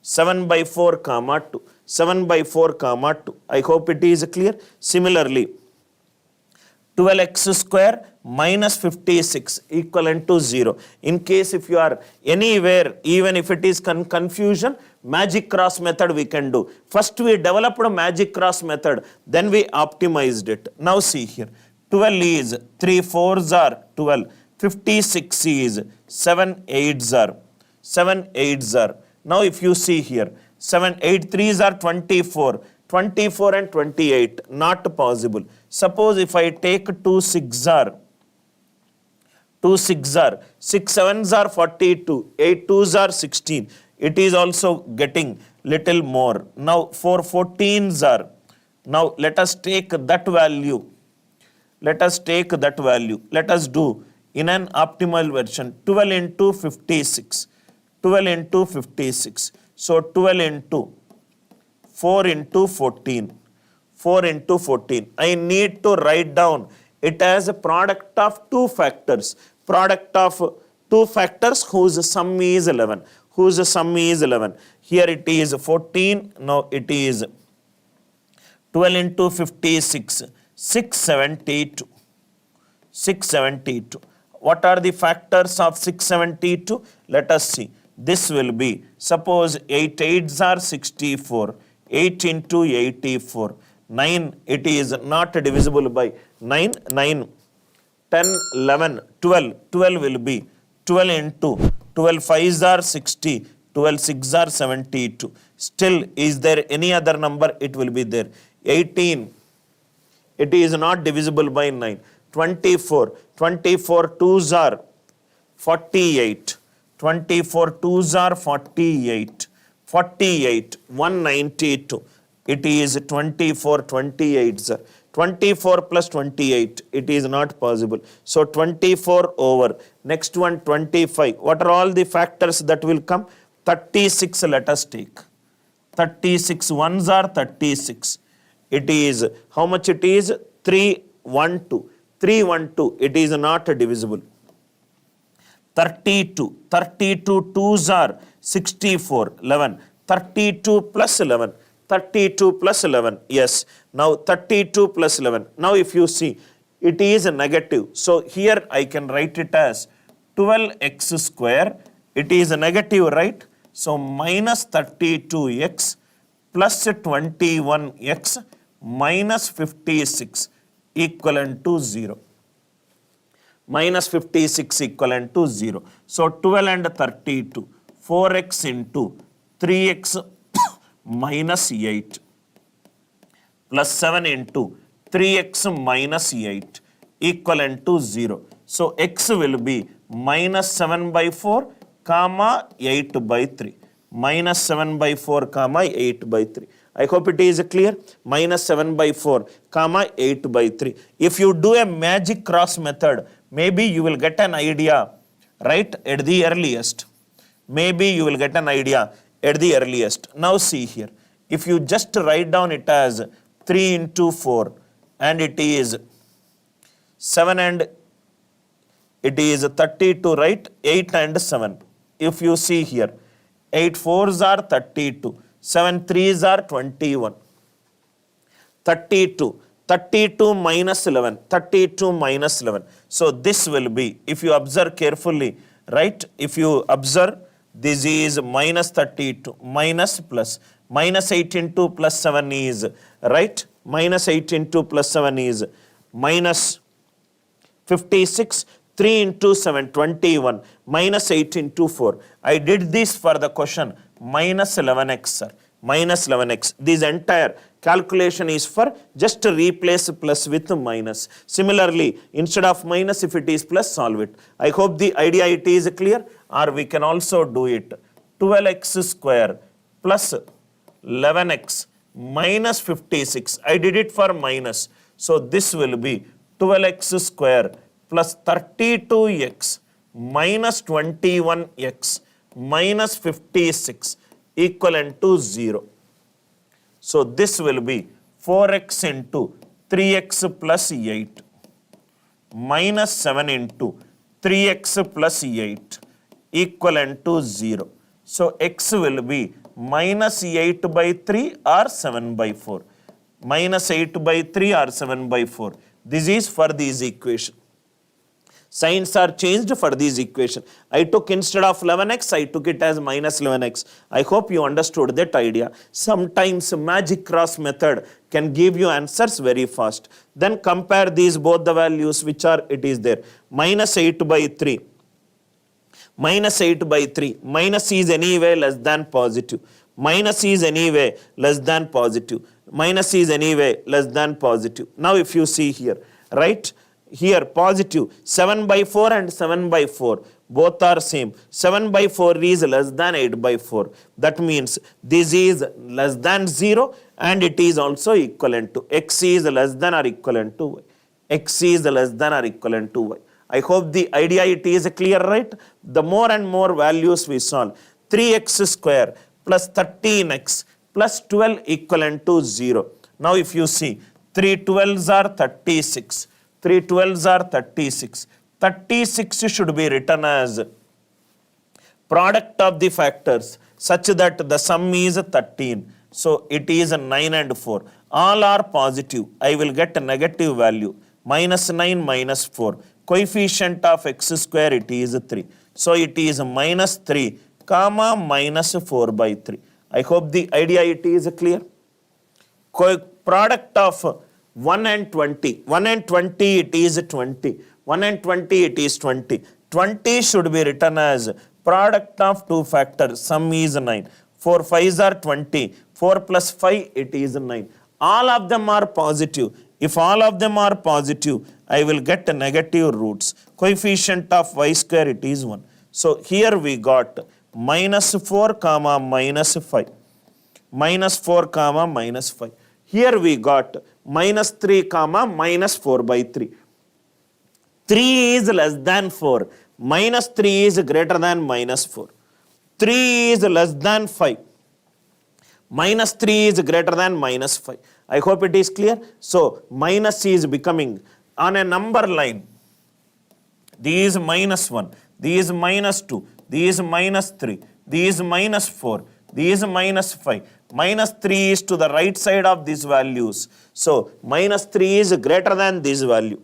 7 by 4, comma 2. 7 by 4, comma 2. I hope it is clear. Similarly, 12x square minus 56 equivalent to 0. In case if you are anywhere, even if it is confusion, magic cross method we can do. First we developed a magic cross method, then we optimized it. Now see here, 12 is 3 4s are 12, 56 is 7 8s are 7 8s are. Now if you see here, 7 8 3s are 24. 24 and 28, not possible. Suppose if I take 2 6s are, 6 7s are 42, 8 2s are 16. It is also getting little more. Now 4 14s are, now let us take that value. Let us take that value. Let us do in an optimal version, 12 into 56. 12 into 56. So 12 into 4 into 14. 4 into 14. I need to write down it as a product of two factors. Product of two factors whose sum is 11. Whose sum is 11. Here it is 14. Now it is 12 into 56. 672. 672. What are the factors of 672? Let us see. This will be, suppose 8 8s are 64. 8 into 84. 9, it is not divisible by 9. 9, 10, 11, 12. 12 will be 12 into 12 5s are 60. 12 6s are 72. Still, is there any other number? It will be there. 18, it is not divisible by 9. 24, 24 2s are 48. 24 2s are 48. 48, 192. It is 24 28s. 24 plus 28, it is not possible. So 24 over. Next one 25. What are all the factors that will come? 36 let us take. 36 ones are 36. It is, how much it is? 312. 312, it is not divisible. 32, 32 2s are 64, 11. 32 plus 11, 32 plus 11, yes. Now 32 plus 11. Now if you see, it is a negative. So here I can write it as 12x square. It is a negative, right? So minus 32x plus 21x minus 56 equivalent to 0. Minus 56 equivalent to 0. So 12 and 32, 4x into 3x minus 8 plus 7 into 3x minus 8 equivalent to 0. So x will be minus 7 by 4 comma 8 by 3. Minus 7 by 4 comma 8 by 3. I hope it is clear. Minus 7 by 4 comma 8 by 3. If you do a magic cross method, maybe you will get an idea right at the earliest. Maybe you will get an idea at the earliest. Now see here. If you just write down it as 3 into 4 and it is 7 and it is 32, right? 8 and 7. If you see here, 8 4s are 32. 7 3s are 21. 32. 32 minus 11. 32 minus 11. So this will be, if you observe carefully, right? If you observe, this is minus 32, minus plus. Minus 8 into plus 7 is, right? Minus 8 into plus 7 is minus 56. 3 into 7, 21. Minus 8 into 4. I did this for the question. Minus 11x, sir. Minus 11x. This entire calculation is for just to replace plus with minus. Similarly, instead of minus, if it is plus, solve it. I hope the idea it is clear. Or we can also do it. 12x square plus 11x minus 56. I did it for minus. So this will be 12x square plus 32x minus 21x minus 56 equivalent to 0. So this will be 4x into 3x plus 8 minus 7 into 3x plus 8 equivalent to 0. So x will be minus 8 by 3 or 7 by 4. Minus 8 by 3 or 7 by 4. This is for these equation. Signs are changed for these equation. I took instead of 11x, I took it as minus 11x. I hope you understood that idea. Sometimes magic cross method can give you answers very fast. Then compare these both the values which are it is there. Minus 8 by 3. Minus 8 by 3. Minus is anyway less than positive. Minus is anyway less than positive. Minus is anyway less than positive. Now if you see here, right? Here positive 7 by 4 and 7 by 4 both are same. 7 by 4 is less than 8 by 4. That means this is less than 0 and it is also equivalent to x is less than or equivalent to y. X is less than or equivalent to y. I hope the idea it is clear, right? The more and more values we solve. 3x square plus 13x plus 12 equivalent to 0. Now if you see 3 12s are 36. 3 12s are 36. 36 should be written as product of the factors such that the sum is 13. So it is 9 and 4. All are positive. I will get a negative value. Minus 9 minus 4. Coefficient of x square it is 3. So it is minus 3 comma minus 4 by 3. I hope the idea it is clear. Product of 1 and 20. 1 and 20 it is 20. 1 and 20 it is 20. 20 should be written as product of two factors. Sum is 9. 4 5s are 20. 4 plus 5 it is 9. All of them are positive. If all of them are positive, I will get negative roots. Coefficient of y square it is 1. So here we got minus 4 comma minus 5. Minus 4 comma minus 5. Here we got minus 3 comma minus 4 by 3. 3 is less than 4. Minus 3 is greater than minus 4. 3 is less than 5. Minus 3 is greater than minus 5. I hope it is clear. So minus is becoming on a number line. These minus 1. These minus 2. These minus 3. These minus 4. These minus 5. Minus 3 is to the right side of these values. So minus 3 is greater than this value.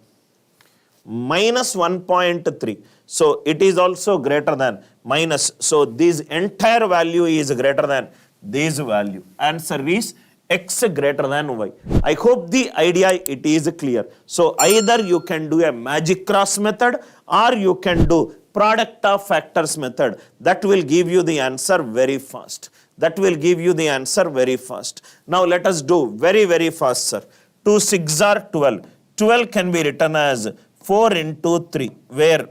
Minus 1.3. So it is also greater than minus. So this entire value is greater than this value. Answer is x greater than y. I hope the idea it is clear. So either you can do a magic cross method or you can do product of factors method. That will give you the answer very fast. That will give you the answer very fast. Now let us do very fast, sir. 2 6 are 12. 12 can be written as 4 into 3 where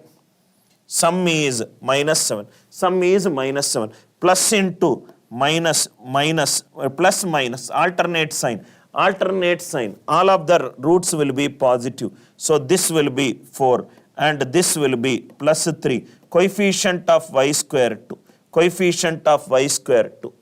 sum is minus 7. Sum is minus 7. Plus into minus, minus, plus minus, alternate sign. Alternate sign. All of the roots will be positive. So this will be 4 and this will be plus 3. Coefficient of y square 2. Coefficient of y square 2.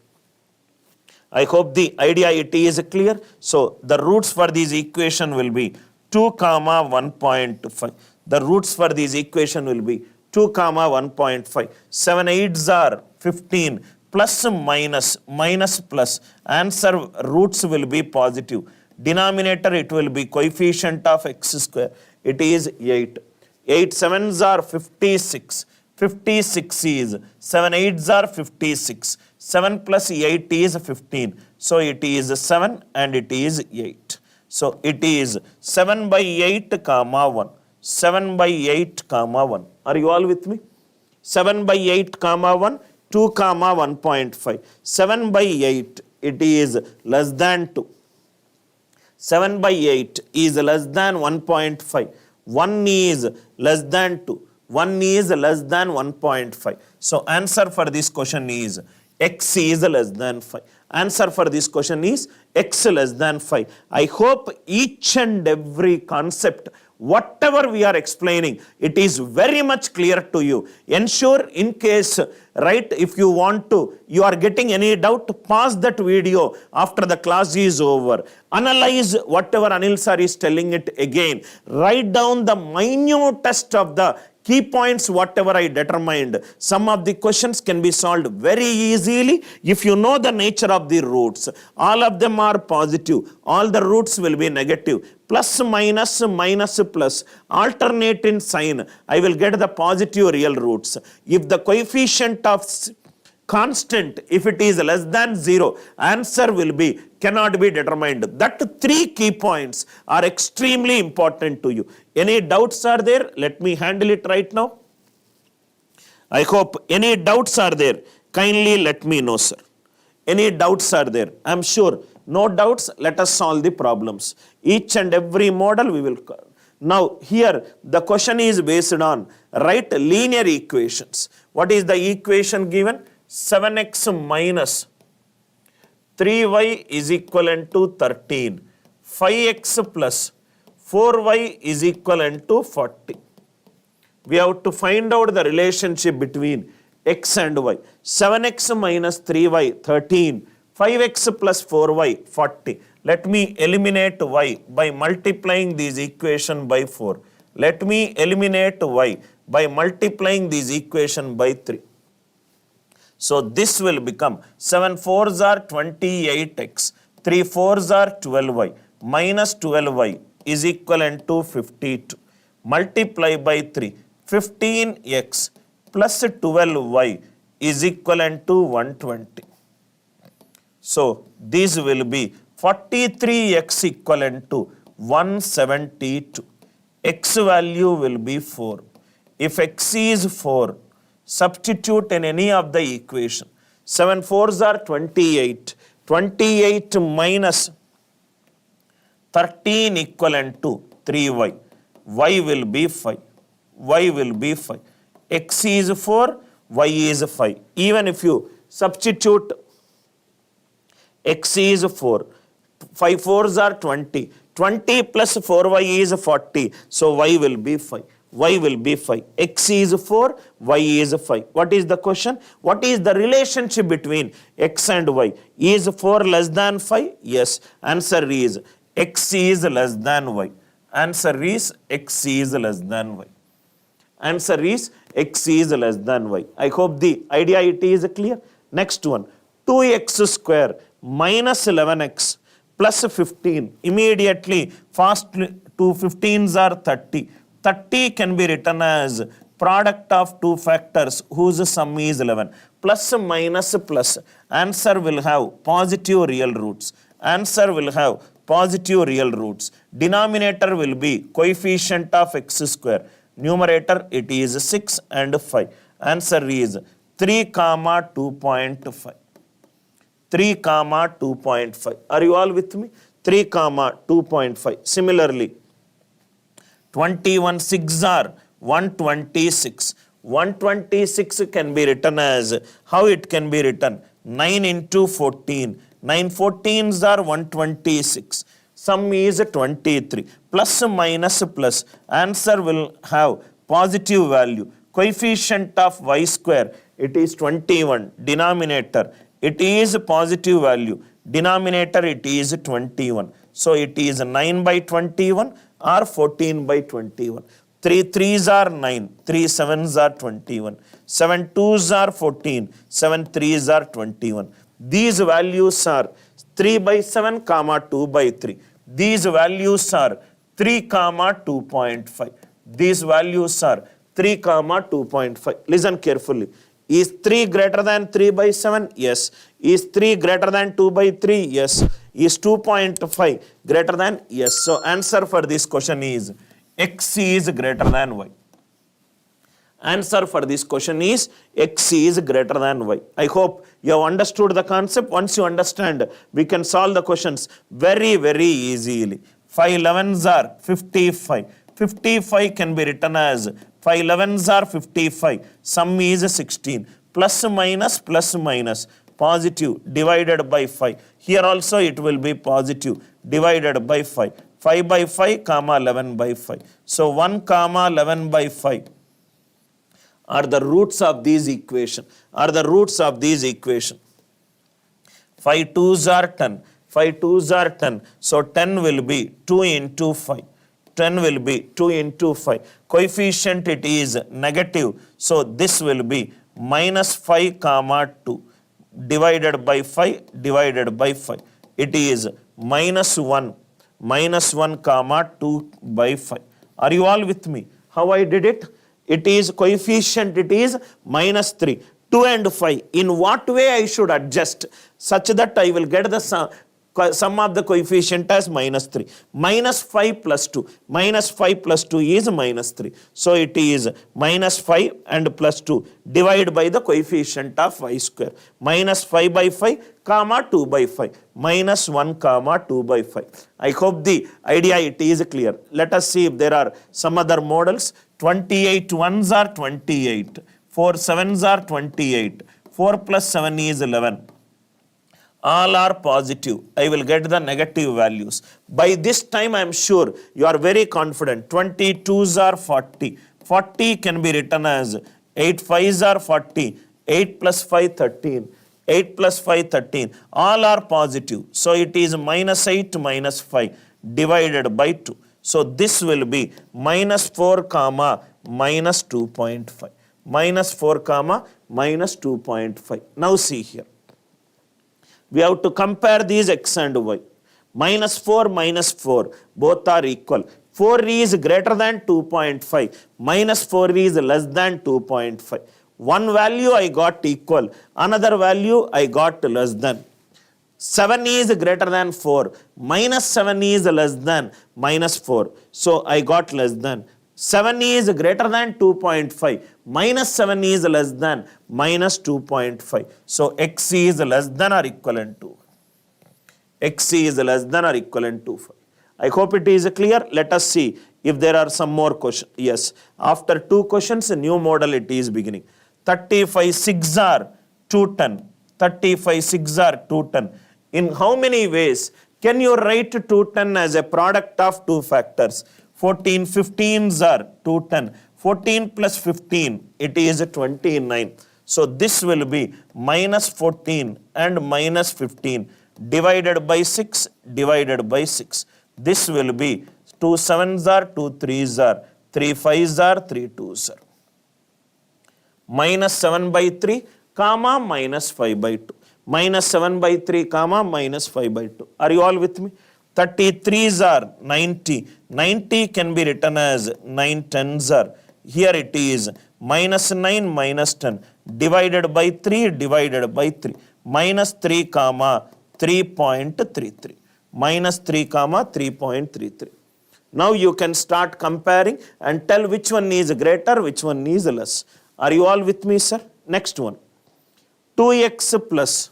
I hope the idea it is clear. So the roots for this equation will be 2 comma 1.5. The roots for this equation will be 2 comma 1.5. 7 8s are 15. Plus minus, minus plus. Answer roots will be positive. Denominator it will be coefficient of x square. It is 8. 8 7s are 56. 56 is 7 8s are 56. 7 plus 8 is 15. So it is 7 and it is 8. So it is 7 by 8 comma 1. 7 by 8 comma 1. Are you all with me? 7 by 8 comma 1. 2 comma 1.5. 7 by 8 it is less than 2. 7 by 8 is less than 1.5. 1 is less than 2. 1 is less than 1.5. So answer for this question is x is less than 5. Answer for this question is x less than 5. I hope each and every concept whatever we are explaining, it is very much clear to you. Ensure in case, right, if you want to, you are getting any doubt, pause that video after the class is over. Analyze whatever Anil Sir is telling it again. Write down the minutest of the key points, whatever I determined. Some of the questions can be solved very easily if you know the nature of the roots. All of them are positive. All the roots will be negative. Plus, minus, minus, plus. Alternate in sign. I will get the positive real roots. If the coefficient of constant, if it is less than 0, answer will be cannot be determined. That 3 key points are extremely important to you. Any doubts are there? Let me handle it right now. I hope any doubts are there. Kindly let me know, sir. Any doubts are there? I am sure. No doubts. Let us solve the problems. Each and every model we will. Now here the question is based on, right, linear equations. What is the equation given? 7x minus 3y is equivalent to 13. 5x plus 4y is equivalent to 40. We have to find out the relationship between x and y. 7x minus 3y, 13. 5x plus 4y, 40. Let me eliminate y by multiplying this equation by 4. Let me eliminate y by multiplying this equation by 3. So this will become 7 4s are 28x, 3 4s are 12y, minus 12y is equivalent to 52. Multiply by 3, 15x plus 12y is equivalent to 120. So this will be 43x equivalent to 172. X value will be 4. If x is 4, substitute in any of the equation. 7 4s are 28. 28 minus 13 equivalent to 3y. Y will be 5. Y will be 5. X is 4. Y is 5. Even if you substitute x is 4. 5 4s are 20. 20 plus 4y is 40. So y will be 5. Y will be 5. X is 4, y is 5. What is the question? What is the relationship between x and y? Is 4 less than 5? Yes. Answer is x is less than y. Answer is x is less than y. Answer is x is less than y. I hope the idea it is clear. Next one. 2x square minus 11x plus 15. Immediately, fast 2 15s are 30. 30 can be written as product of two factors whose sum is 11. Plus minus plus. Answer will have positive real roots. Answer will have positive real roots. Denominator will be coefficient of x square. Numerator it is 6 and 5. Answer is 3 comma 2.5. 3 comma 2.5. Are you all with me? 3 comma 2.5. Similarly, 21 6 are 126. 126 can be written as, how it can be written? 9 into 14. 9 14s are 126. Sum is 23. Plus minus plus. Answer will have positive value. Coefficient of y square, it is 21. Denominator, it is positive value. Denominator, it is 21. So it is 9 by 21 or 14 by 21. 3 3s are 9. 3 7s are 21. 7 2s are 14. 7 3s are 21. These values are 3 by 7 comma 2 by 3. These values are 3 comma 2.5. These values are 3 comma 2.5. Listen carefully. Is 3 greater than 3 by 7? Yes. Is 3 greater than 2 by 3? Yes. Is 2.5 greater than? Yes. So answer for this question is x is greater than y. Answer for this question is x is greater than y. I hope you have understood the concept. Once you understand, we can solve the questions very, very easily. 5 11s are 55. 55 can be written as 5 11s are 55. Sum is 16. Plus minus plus minus. Positive divided by 5. Here also it will be positive divided by 5. 5 by 5, comma 11 by 5. So 1 comma 11 by 5 are the roots of these equation. 5 2s are 10. 5 2s are 10. So 10 will be 2 into 5. 10 will be 2 into 5. Coefficient it is negative. So this will be minus 5 comma 2 divided by 5 divided by 5. It is minus 1 comma 2 by 5. Are you all with me? How I did it? It is coefficient, it is minus 3. 2 and 5. In what way I should adjust such that I will get the sum of the coefficient as minus 3. Minus 5 plus 2. Minus 5 plus 2 is minus 3. So it is minus 5 and plus 2 divided by the coefficient of y square. Minus 5 by 5 comma 2 by 5. Minus 1 comma 2 by 5. I hope the idea it is clear. Let us see if there are some other models. 28 ones are 28. 4 sevens are 28. 4 plus 7 is 11. All are positive. I will get the negative values. By this time I am sure you are very confident. 22s are 40. 40 can be written as 8 5s are 40. 8 plus 5 13. 8 plus 5 13. All are positive. So it is minus 8 minus 5 divided by 2. So this will be minus 4 comma minus 2.5. Minus 4 comma minus 2.5. Now see here. We have to compare these x and y. Minus 4 minus 4 both are equal. 4 is greater than 2.5. Minus 4 is less than 2.5. One value I got equal. Another value I got less than. 7 is greater than 4. Minus 7 is less than minus 4. So I got less than. 7 is greater than 2.5. Minus 7 is less than minus 2.5. So x is less than or equivalent to. X is less than or equivalent to 5. I hope it is clear. Let us see if there are some more questions. Yes. After 2 questions, a new model it is beginning. 35 6 are 210. 35 6 are 210. In how many ways can you write 210 as a product of 2 factors? 14 15s are 210. 14 plus 15, it is 29. So this will be minus 14 and minus 15 divided by 6 divided by 6. This will be 2 7s are 2 3s are 3 5s are 3 2s are. Minus 7 by 3 comma minus 5 by 2. Minus 7 by 3 comma minus 5 by 2. Are you all with me? 33s are 90. 90 can be written as 9 10s are. Here it is minus 9 minus 10 divided by 3 divided by 3. Minus 3 comma 3.33. Minus 3 comma 3.33. Now you can start comparing and tell which one is greater, which one is less. Are you all with me, sir? Next one. 2x plus.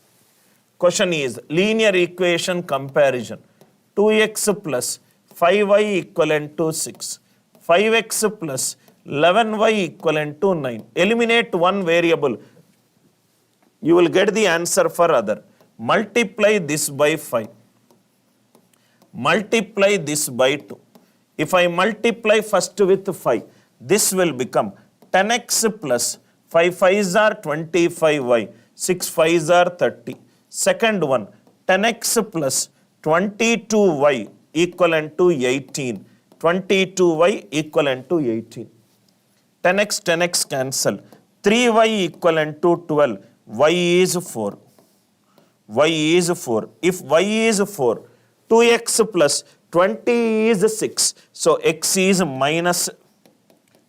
Question is linear equation comparison. 2x plus 5y equivalent to 6. 5x plus 11y equivalent to 9. Eliminate one variable. You will get the answer for other. Multiply this by 5. Multiply this by 2. If I multiply first with 5, this will become 10x plus 5 5s are 25y. 6 5s are 30. Second one, 10x plus 22y equivalent to 18. 22y equivalent to 18. 10x cancel. 3y equivalent to 12. Y is 4. Y is 4. If y is 4, 2x plus 20 is 6. So x is minus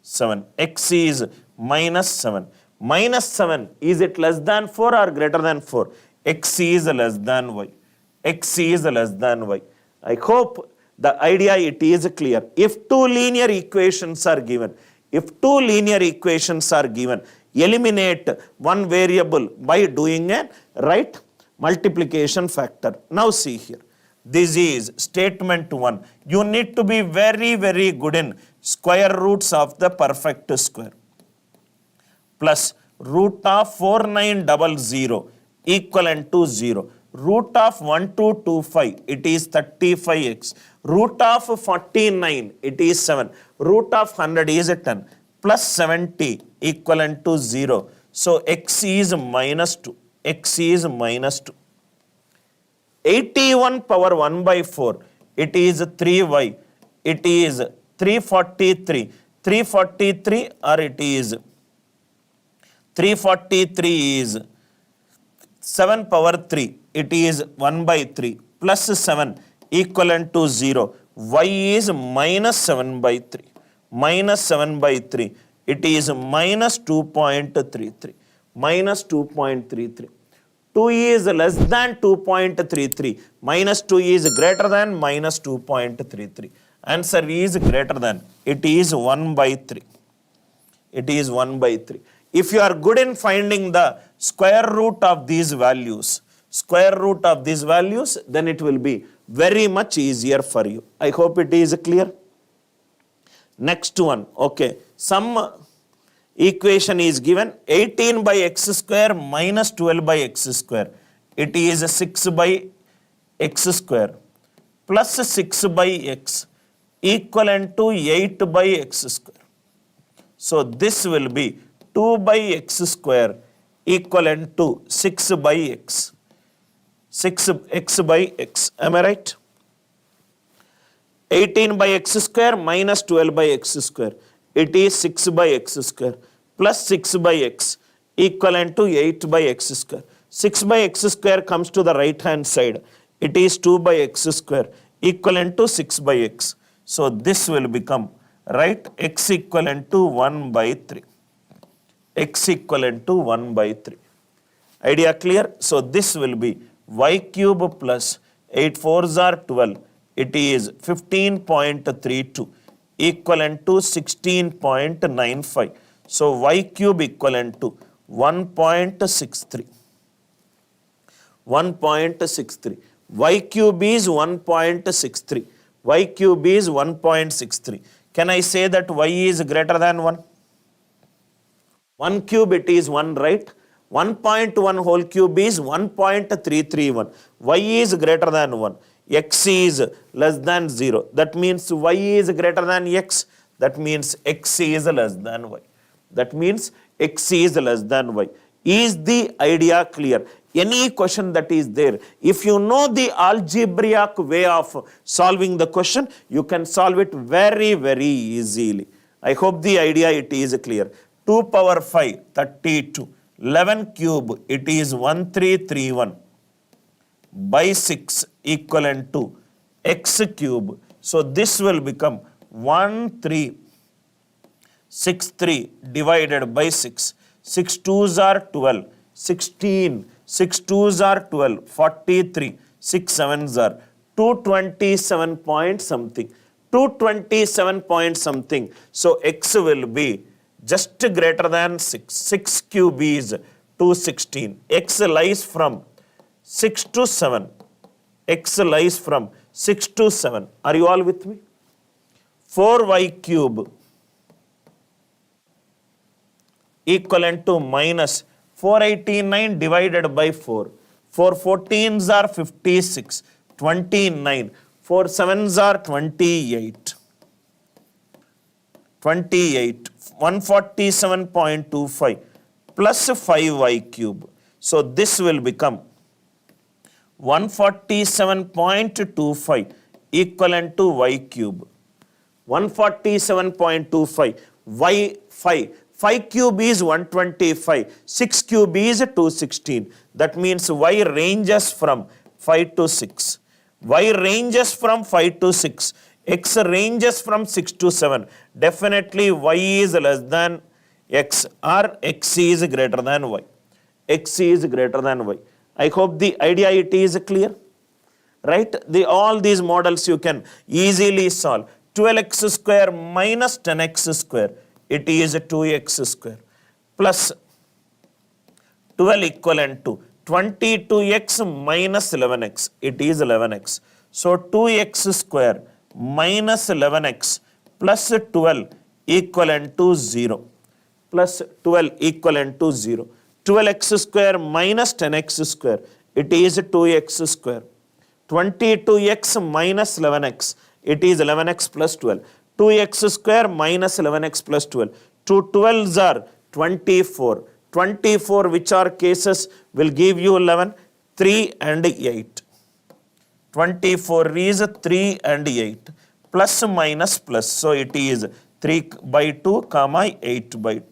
7. X is minus 7. Minus 7, is it less than 4 or greater than 4? X is less than y. X is less than y. I hope the idea it is clear. If 2 linear equations are given, eliminate one variable by doing a right multiplication factor. Now see here. This is statement 1. You need to be very, very good in square roots of the perfect square. Plus root of 4900 equivalent to 0. Root of 1225, it is 35x. Root of 49, it is 7. Root of 100 is 10. Plus 70 equivalent to 0. So x is minus 2. X is minus 2. 81 power 1 by 4, it is 3y. It is 343. 343 or it is 343 is 7 power 3. It is 1 by 3 plus 7 equivalent to 0. Y is minus 7 by 3. Minus 7 by 3. It is minus 2.33. Minus 2.33. 2 is less than 2.33. Minus 2 is greater than minus 2.33. Answer is greater than. It is 1 by 3. It is 1 by 3. If you are good in finding the square root of these values, then it will be very much easier for you. I hope it is clear. Next one, okay. Some equation is given, 18 by x square minus 12 by x square. It is 6 by x square plus 6 by x equivalent to 8 by x square. So this will be 2 by x square equivalent to 6 by x. 6x by x. Am I right? 18 by x square minus 12 by x square. It is 6 by x square plus 6 by x equivalent to 8 by x square. 6 by x square comes to the right hand side. It is 2 by x square equivalent to 6 by x. So this will become, right, x equivalent to 1 by 3. X equivalent to 1 by 3. Idea clear? So this will be y cube plus 8 fours are 12. It is 15.32 equivalent to 16.95. So y cube equivalent to 1.63. 1.63. Y cube is 1.63. Y cube is 1.63. Can I say that y is greater than 1? 1 cube it is 1, right? 1.1 whole cube is 1.331. Y is greater than 1. X is less than 0. That means y is greater than x. That means x is less than y. That means x is less than y. Is the idea clear? Any question that is there, if you know the algebraic way of solving the question, you can solve it very, very easily. I hope the idea it is clear. 2 power 5, 32. 11 cube, it is 1331 by 6 equivalent to x cube. So this will become 1363 divided by 6. 6 2s are 12. 16. 6 2s are 12. 43. 6 7s are 227 point something. 227 point something. So x will be just greater than 6. 6 cube is 216. X lies from 6 to 7. X lies from 6 to 7. Are you all with me? 4y cube equivalent to minus 489 divided by 4. 4 14s are 56. 29. 4 7s are 28. 28. 147.25 plus 5y cube. So this will become 147.25 equivalent to y cube. 147.25 y 5. 5 cube is 125. 6 cube is 216. That means y ranges from 5 to 6. Y ranges from 5 to 6. X ranges from 6 to 7. Definitely y is less than x or x is greater than y. X is greater than y. I hope the idea it is clear. Right? All these models you can easily solve. 12x square minus 10x square. It is 2x square plus 12 equivalent to 22x minus 11x. It is 11x. So 2x square minus 11x plus 12 equivalent to 0. Plus 12 equivalent to 0. 12x square minus 10x square it is 2x square. 22x minus 11x, it is 11x plus 12. 2x square minus 11x plus 12. 2 12s are 24. 24 which are cases will give you 11, 3 and 8. 24 is 3 and 8. Plus minus plus. So it is 3 by 2 comma 8 by 2.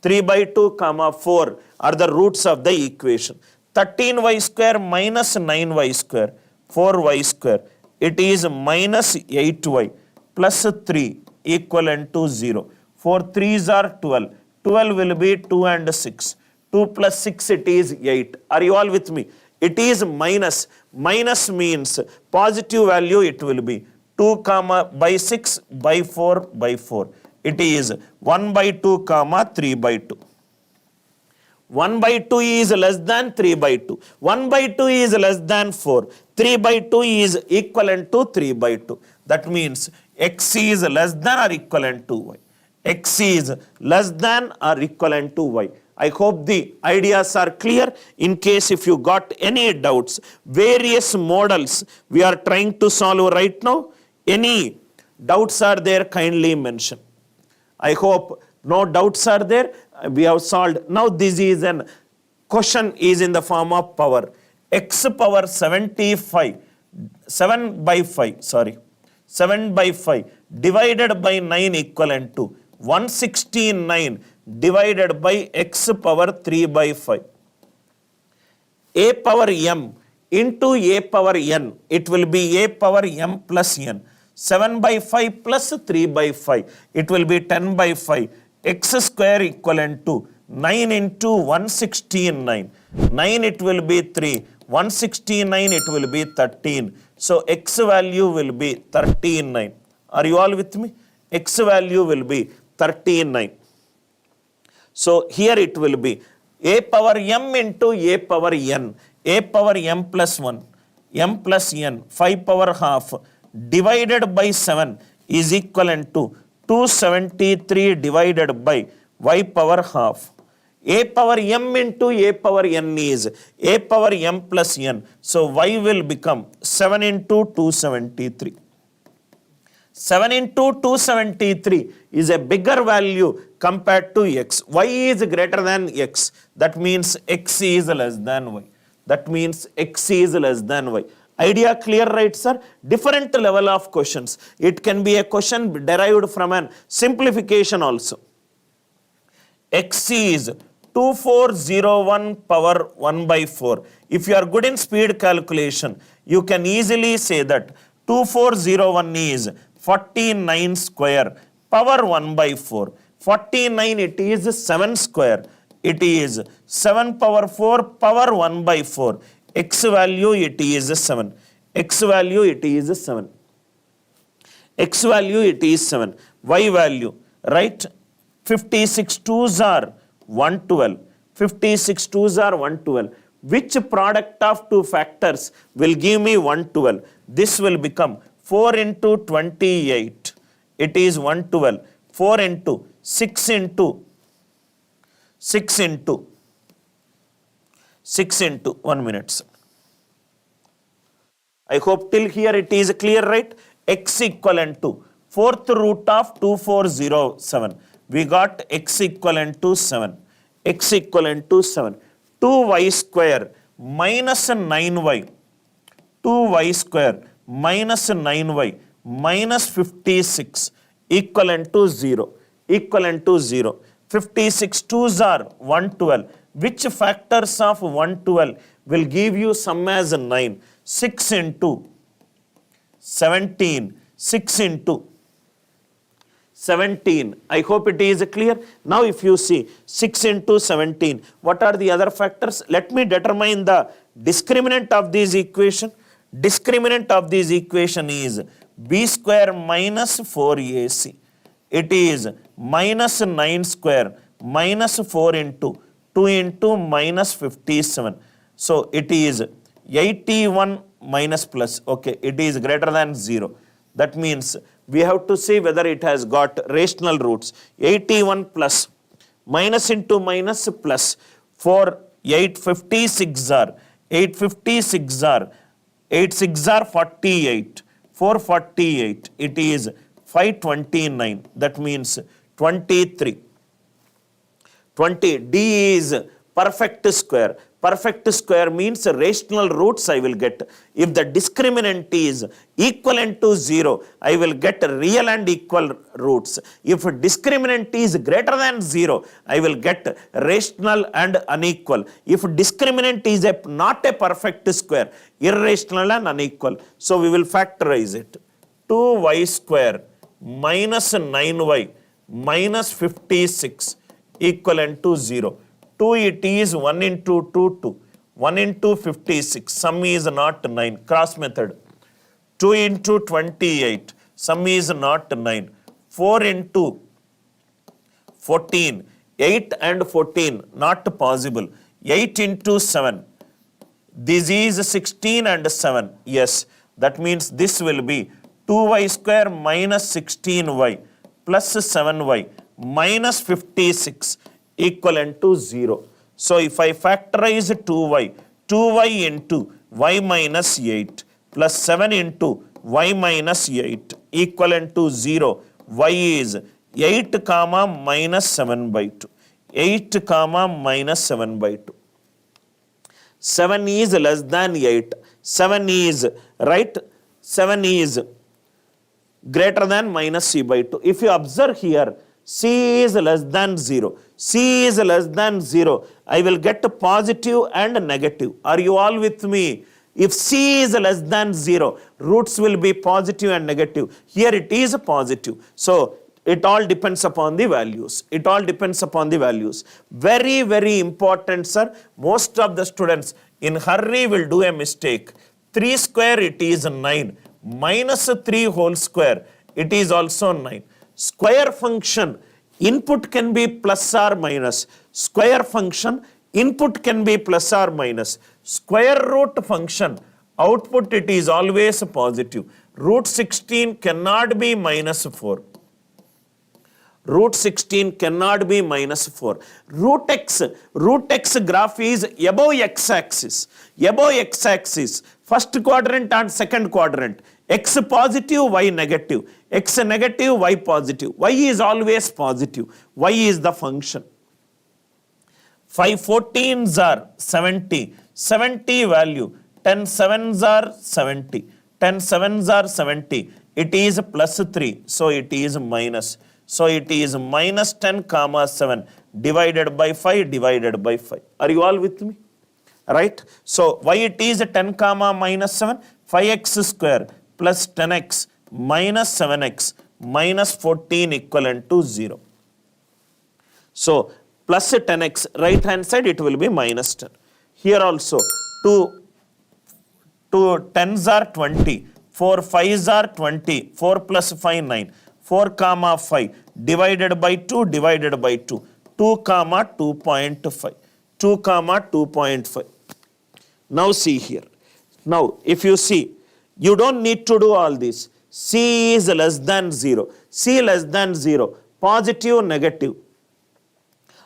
3 by 2 comma 4 are the roots of the equation. 13y square minus 9y square. 4y square. It is minus 8y plus 3 equivalent to 0. 4 3s are 12. 12 will be 2 and 6. 2 plus 6 it is 8. Are you all with me? It is minus. Minus means positive value it will be 2 comma by 6 by 4 by 4. It is 1 by 2 comma 3 by 2. 1 by 2 is less than 3 by 2. 1 by 2 is less than 4. 3 by 2 is equivalent to 3 by 2. That means x is less than or equivalent to y. X is less than or equivalent to y. I hope the ideas are clear. In case if you got any doubts, various models we are trying to solve right now. Any doubts are there, kindly mention. I hope no doubts are there. We have solved. Now this is an question is in the form of power. X power 75, 7 by 5 divided by 9 equivalent to 169 divided by x power 3 by 5. A power m into a power n, it will be a power m plus n. 7 by 5 plus 3 by 5, it will be 10 by 5. X square equivalent to 9 into 169. 9 it will be 3. 169 it will be 13. So x value will be 13.9. Are you all with me? X value will be 13.9. So here it will be a power m into a power n. A power m plus 1. M plus n. 5 power half divided by 7 is equivalent to 273 divided by y power half. A power m into a power n is a power m plus n. So y will become 7 into 273. 7 into 273 is a bigger value compared to x. Y is greater than x. That means x is less than y. That means x is less than y. Idea clear, right, sir? Different level of questions. It can be a question derived from an simplification also. X is 2401 power 1 by 4. If you are good in speed calculation, you can easily say that 2401 is 49 square power 1 by 4. 49 it is 7 square. It is 7 power 4 power 1 by 4. X value it is 7. X value it is 7. X value it is 7. Y value, right? 56 2s are 112. 56 2s are 112. Which product of two factors will give me 112? This will become 4 into 28. It is 112. 4 into 6 into 6 into 6 into 1 minute. Sir. I hope till here it is clear, right? X equivalent to 4th root of 2407. We got x equivalent to 7. X equivalent to 7. 2y square minus 9y. 2y square minus 9y minus 56 equivalent to 0. Equivalent to 0. 56 2s are 112. Which factors of 112 will give you sum as 9? 6 into 17. 6 into 17. I hope it is clear. Now if you see 6 into 17, what are the other factors? Let me determine the discriminant of this equation. Discriminant of this equation is b square minus 4ac. It is minus 9 square minus 4 into 2 into minus 57. So it is 81 minus plus. Okay, it is greater than 0. That means we have to see whether it has got rational roots. 81 plus minus into minus plus 4, 8, 56 are 856 are 8 6 are 48. 448. It is 529. That means 23. 20. D is perfect square. Perfect square means rational roots I will get. If the discriminant is equivalent to 0, I will get real and equal roots. If discriminant is greater than 0, I will get rational and unequal. If discriminant is not a perfect square, irrational and unequal. So we will factorize it. 2y square minus 9y minus 56 equivalent to 0. 2 it is 1 into 2, 2. 1 into 56, sum is not 9, cross method. 2 into 28, sum is not 9. 4 into 14, 8 and 14, not possible. 8 into 7, this is 16 and 7, yes. That means this will be 2y square minus 16y plus 7y minus 56 equivalent to 0. So if I factorize 2y into y minus 8 plus 7 into y minus 8 equivalent to 0, y is 8 comma minus 7 by 2. 8 comma minus 7 by 2. 7 is less than 8. 7 is, right? 7 is greater than minus c by 2. If you observe here, c is less than 0. C is less than 0. I will get positive and negative. Are you all with me? If c is less than 0, roots will be positive and negative. Here it is positive. So it all depends upon the values. It all depends upon the values. Very, very important, sir. Most of the students in hurry will do a mistake. 3 square it is 9. Minus 3 whole square it is also 9. Square function, input can be plus or minus. Square function, input can be plus or minus. Square root function, output it is always positive. Root 16 cannot be minus 4. Root 16 cannot be minus 4. Root x graph is above x-axis. Above x-axis, first quadrant and second quadrant. X positive, y negative. X negative, y positive. Y is always positive. Y is the function. 5 14s are 70. 70 value. 10 7s are 70. 10 7s are 70. It is plus 3. So it is minus. So it is minus 10 comma 7 divided by 5 divided by 5. Are you all with me? Right? So why it is 10 comma minus 7? 5x square plus 10x minus 7x minus 14 equivalent to 0. So plus 10x, right hand side it will be minus 10. Here also 2 10s are 20, 4 5s are 20, 4 plus 5 9, 4 comma 5 divided by 2 divided by 2, 2 comma 2.5, 2 comma 2.5. Now see here. Now if you see, you don't need to do all this. C is less than 0. C less than 0. Positive, negative.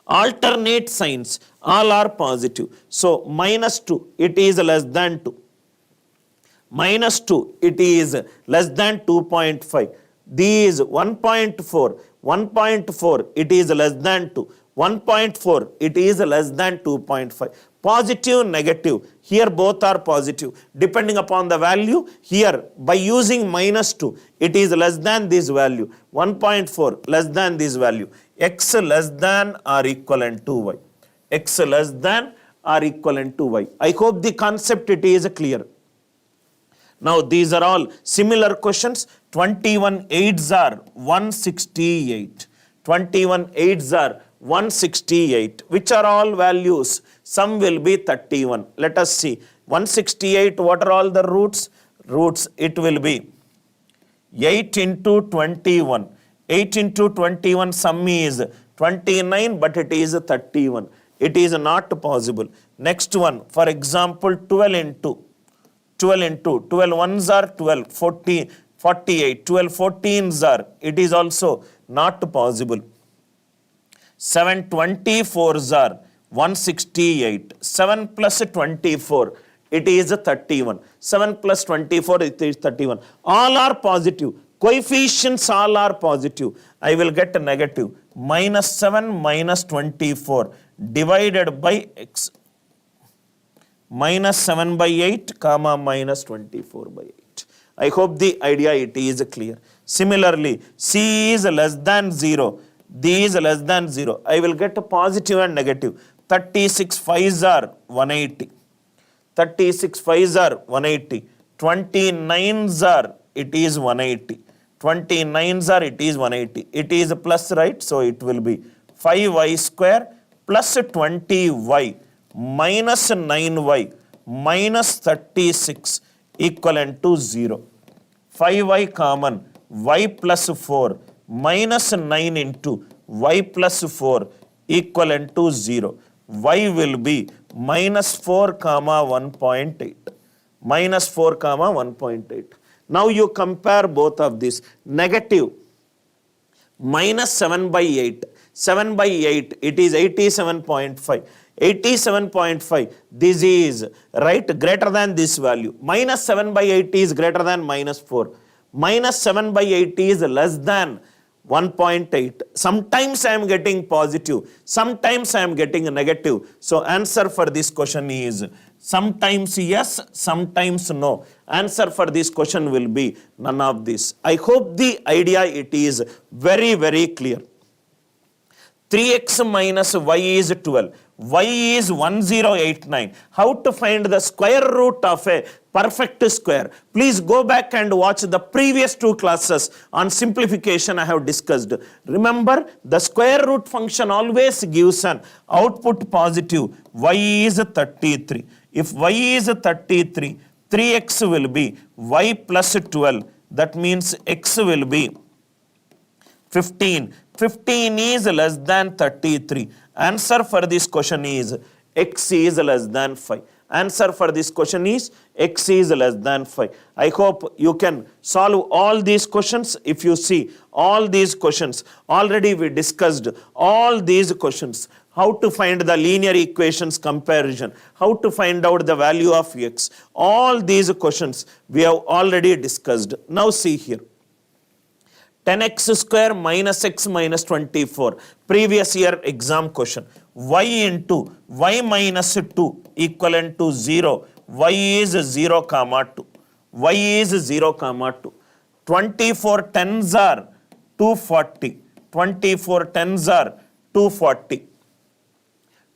Alternate signs. All are positive. So minus 2, it is less than 2. Minus 2, it is less than 2.5. These 1.4. 1.4, it is less than 2. 1.4, it is less than 2.5. Positive, negative. Here both are positive. Depending upon the value, here by using minus 2, it is less than this value. 1.4 less than this value. X less than or equivalent to y. X less than or equivalent to y. I hope the concept it is clear. Now these are all similar questions. 21 8s are 168. 21 8s are 168. Which are all values? Sum will be 31. Let us see. 168, what are all the roots? Roots, it will be 8 into 21. 8 into 21, sum is 29, but it is 31. It is not possible. Next one, for example, 12 into 12 ones are 12, 40, 48. 12 14s are, it is also not possible. 7 24s are 168. 7 plus 24, it is 31. 7 plus 24, it is 31. All are positive. Coefficients all are positive. I will get a negative. Minus 7 minus 24 divided by x. Minus 7 by 8, comma, minus 24 by 8. I hope the idea it is clear. Similarly, C is less than 0. D is less than 0. I will get a positive and negative. 36 5s are 180. 36 5s are 180. 29s are, it is 180. 29s are, it is 180. It is a plus, right? So it will be 5y square plus 20y minus 9y minus 36 equivalent to 0. 5y common, y plus 4 minus 9 into y plus 4 equivalent to 0. Y will be minus 4 comma 1.8. Minus 4 comma 1.8. Now you compare both of these. Negative minus 7 by 8. 7 by 8, it is 87.5. 87.5, this is, right, greater than this value. Minus 7 by 8 is greater than minus 4. Minus 7 by 8 is less than 1.8. Sometimes I am getting positive, sometimes I am getting negative. So answer for this question is sometimes yes, sometimes no. Answer for this question will be none of this. I hope the idea it is very, very clear. 3x minus y is 12. Y is 1089. How to find the square root of a perfect square? Please go back and watch the previous two classes on simplification I have discussed. Remember, the square root function always gives an output positive. Y is 33. If y is 33, 3x will be y plus 12. That means x will be 15. 15 is less than 33. Answer for this question is x is less than 5. Answer for this question is x is less than 5. I hope you can solve all these questions. If you see all these questions, already we discussed all these questions. How to find the linear equations comparison, how to find out the value of x. All these questions we have already discussed. Now see here. 10x square minus x minus 24. Previous year exam question. Y into y minus 2 equivalent to 0. Y is 0 comma 2. Y is 0 comma 2. 24 tens are 240. 24 tens are 240.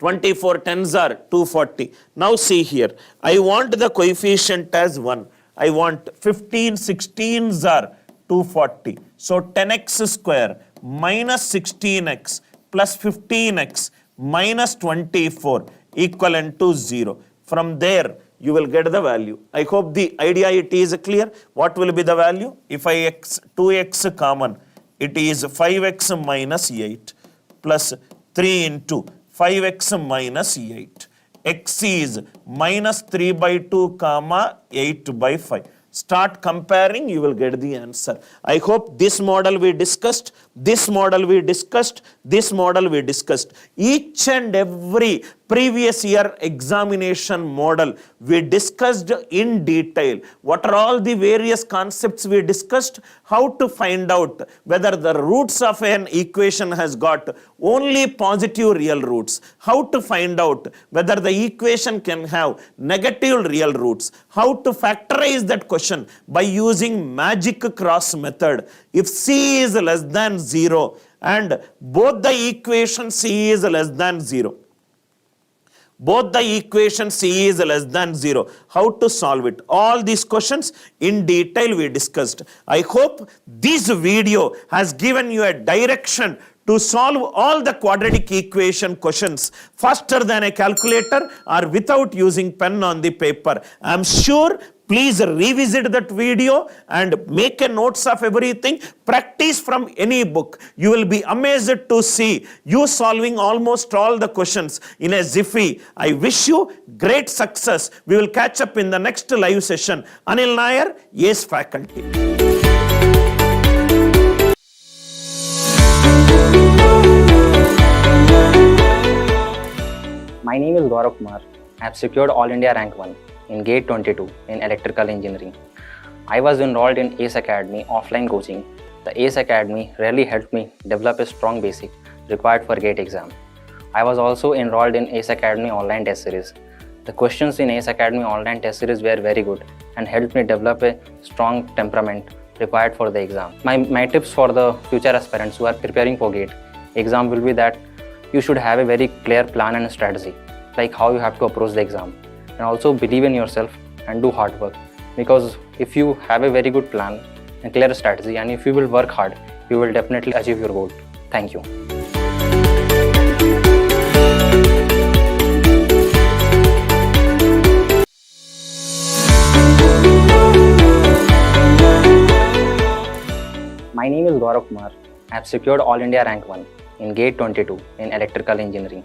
24 tens are 240. Now see here. I want the coefficient as 1. I want 15 16s are 240. So 10x square minus 16x plus 15x minus 24 equivalent to 0. From there, you will get the value. I hope the idea it is clear. What will be the value? If I 2x common, it is 5x minus 8 plus 3 into 5x minus 8. X is minus 3 by 2 comma 8 by 5. Start comparing, you will get the answer. I hope this model we discussed, this model we discussed, this model we discussed. Each and every previous year examination model we discussed in detail. What are all the various concepts we discussed? How to find out whether the roots of an equation has got only positive real roots. How to find out whether the equation can have negative real roots. How to factorize that question by using magic cross method. If C is less than 0 and both the equations C is less than 0. Both the equations C is less than 0. How to solve it? All these questions in detail we discussed. I hope this video has given you a direction to solve all the quadratic equation questions faster than a calculator or without using pen on the paper. I am sure. Please revisit that video and make a notes of everything. Practice from any book. You will be amazed to see you solving almost all the questions in a jiffy. I wish you great success. We will catch up in the next live session. Anil Nair, yes faculty. My name is Gaurav Kumar. I have secured All India Rank 1. in GATE 22 in Electrical Engineering. I was enrolled in ACE Academy offline coaching. The ACE Academy really helped me develop a strong basic required for GATE exam. I was also enrolled in ACE Academy online test series. The questions in ACE Academy online test series were very good and helped me develop a strong temperament required for the exam. My tips for the future aspirants who are preparing for GATE exam will be that you should have a very clear plan and strategy, like how you have to approach the exam, and also believe in yourself and do hard work, because if you have a very good plan and clear strategy, and if you will work hard, you will definitely achieve your goal. Thank you. My name is Gaurav Kumar. I have secured All India Rank 1 in GATE 22 in Electrical Engineering.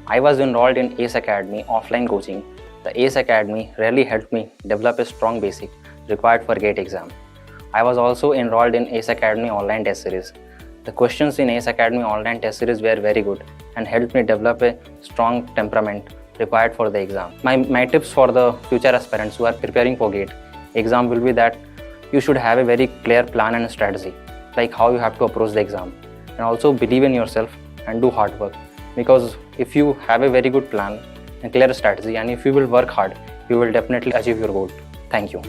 I was enrolled in ACE Academy offline coaching. The ACE Academy really helped me develop a strong basic required for GATE exam. I was also enrolled in ACE Academy online test series. The questions in ACE Academy online test series were very good and helped me develop a strong temperament required for the exam. My tips for the future aspirants who are preparing for GATE exam will be that you should have a very clear plan and strategy, like how you have to approach the exam, and also believe in yourself and do hard work, because if you have a very good plan and clear strategy, and if you will work hard, you will definitely achieve your goal. Thank you.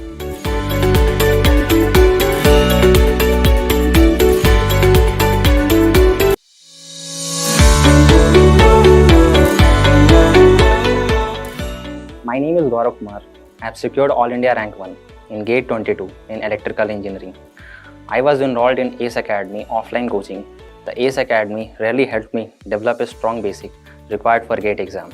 My name is Gaurav Kumar. I have secured All India Rank 1 in GATE 22 in Electrical Engineering. I was enrolled in ACE Academy offline coaching. The ACE Academy really helped me develop a strong basic required for GATE exam.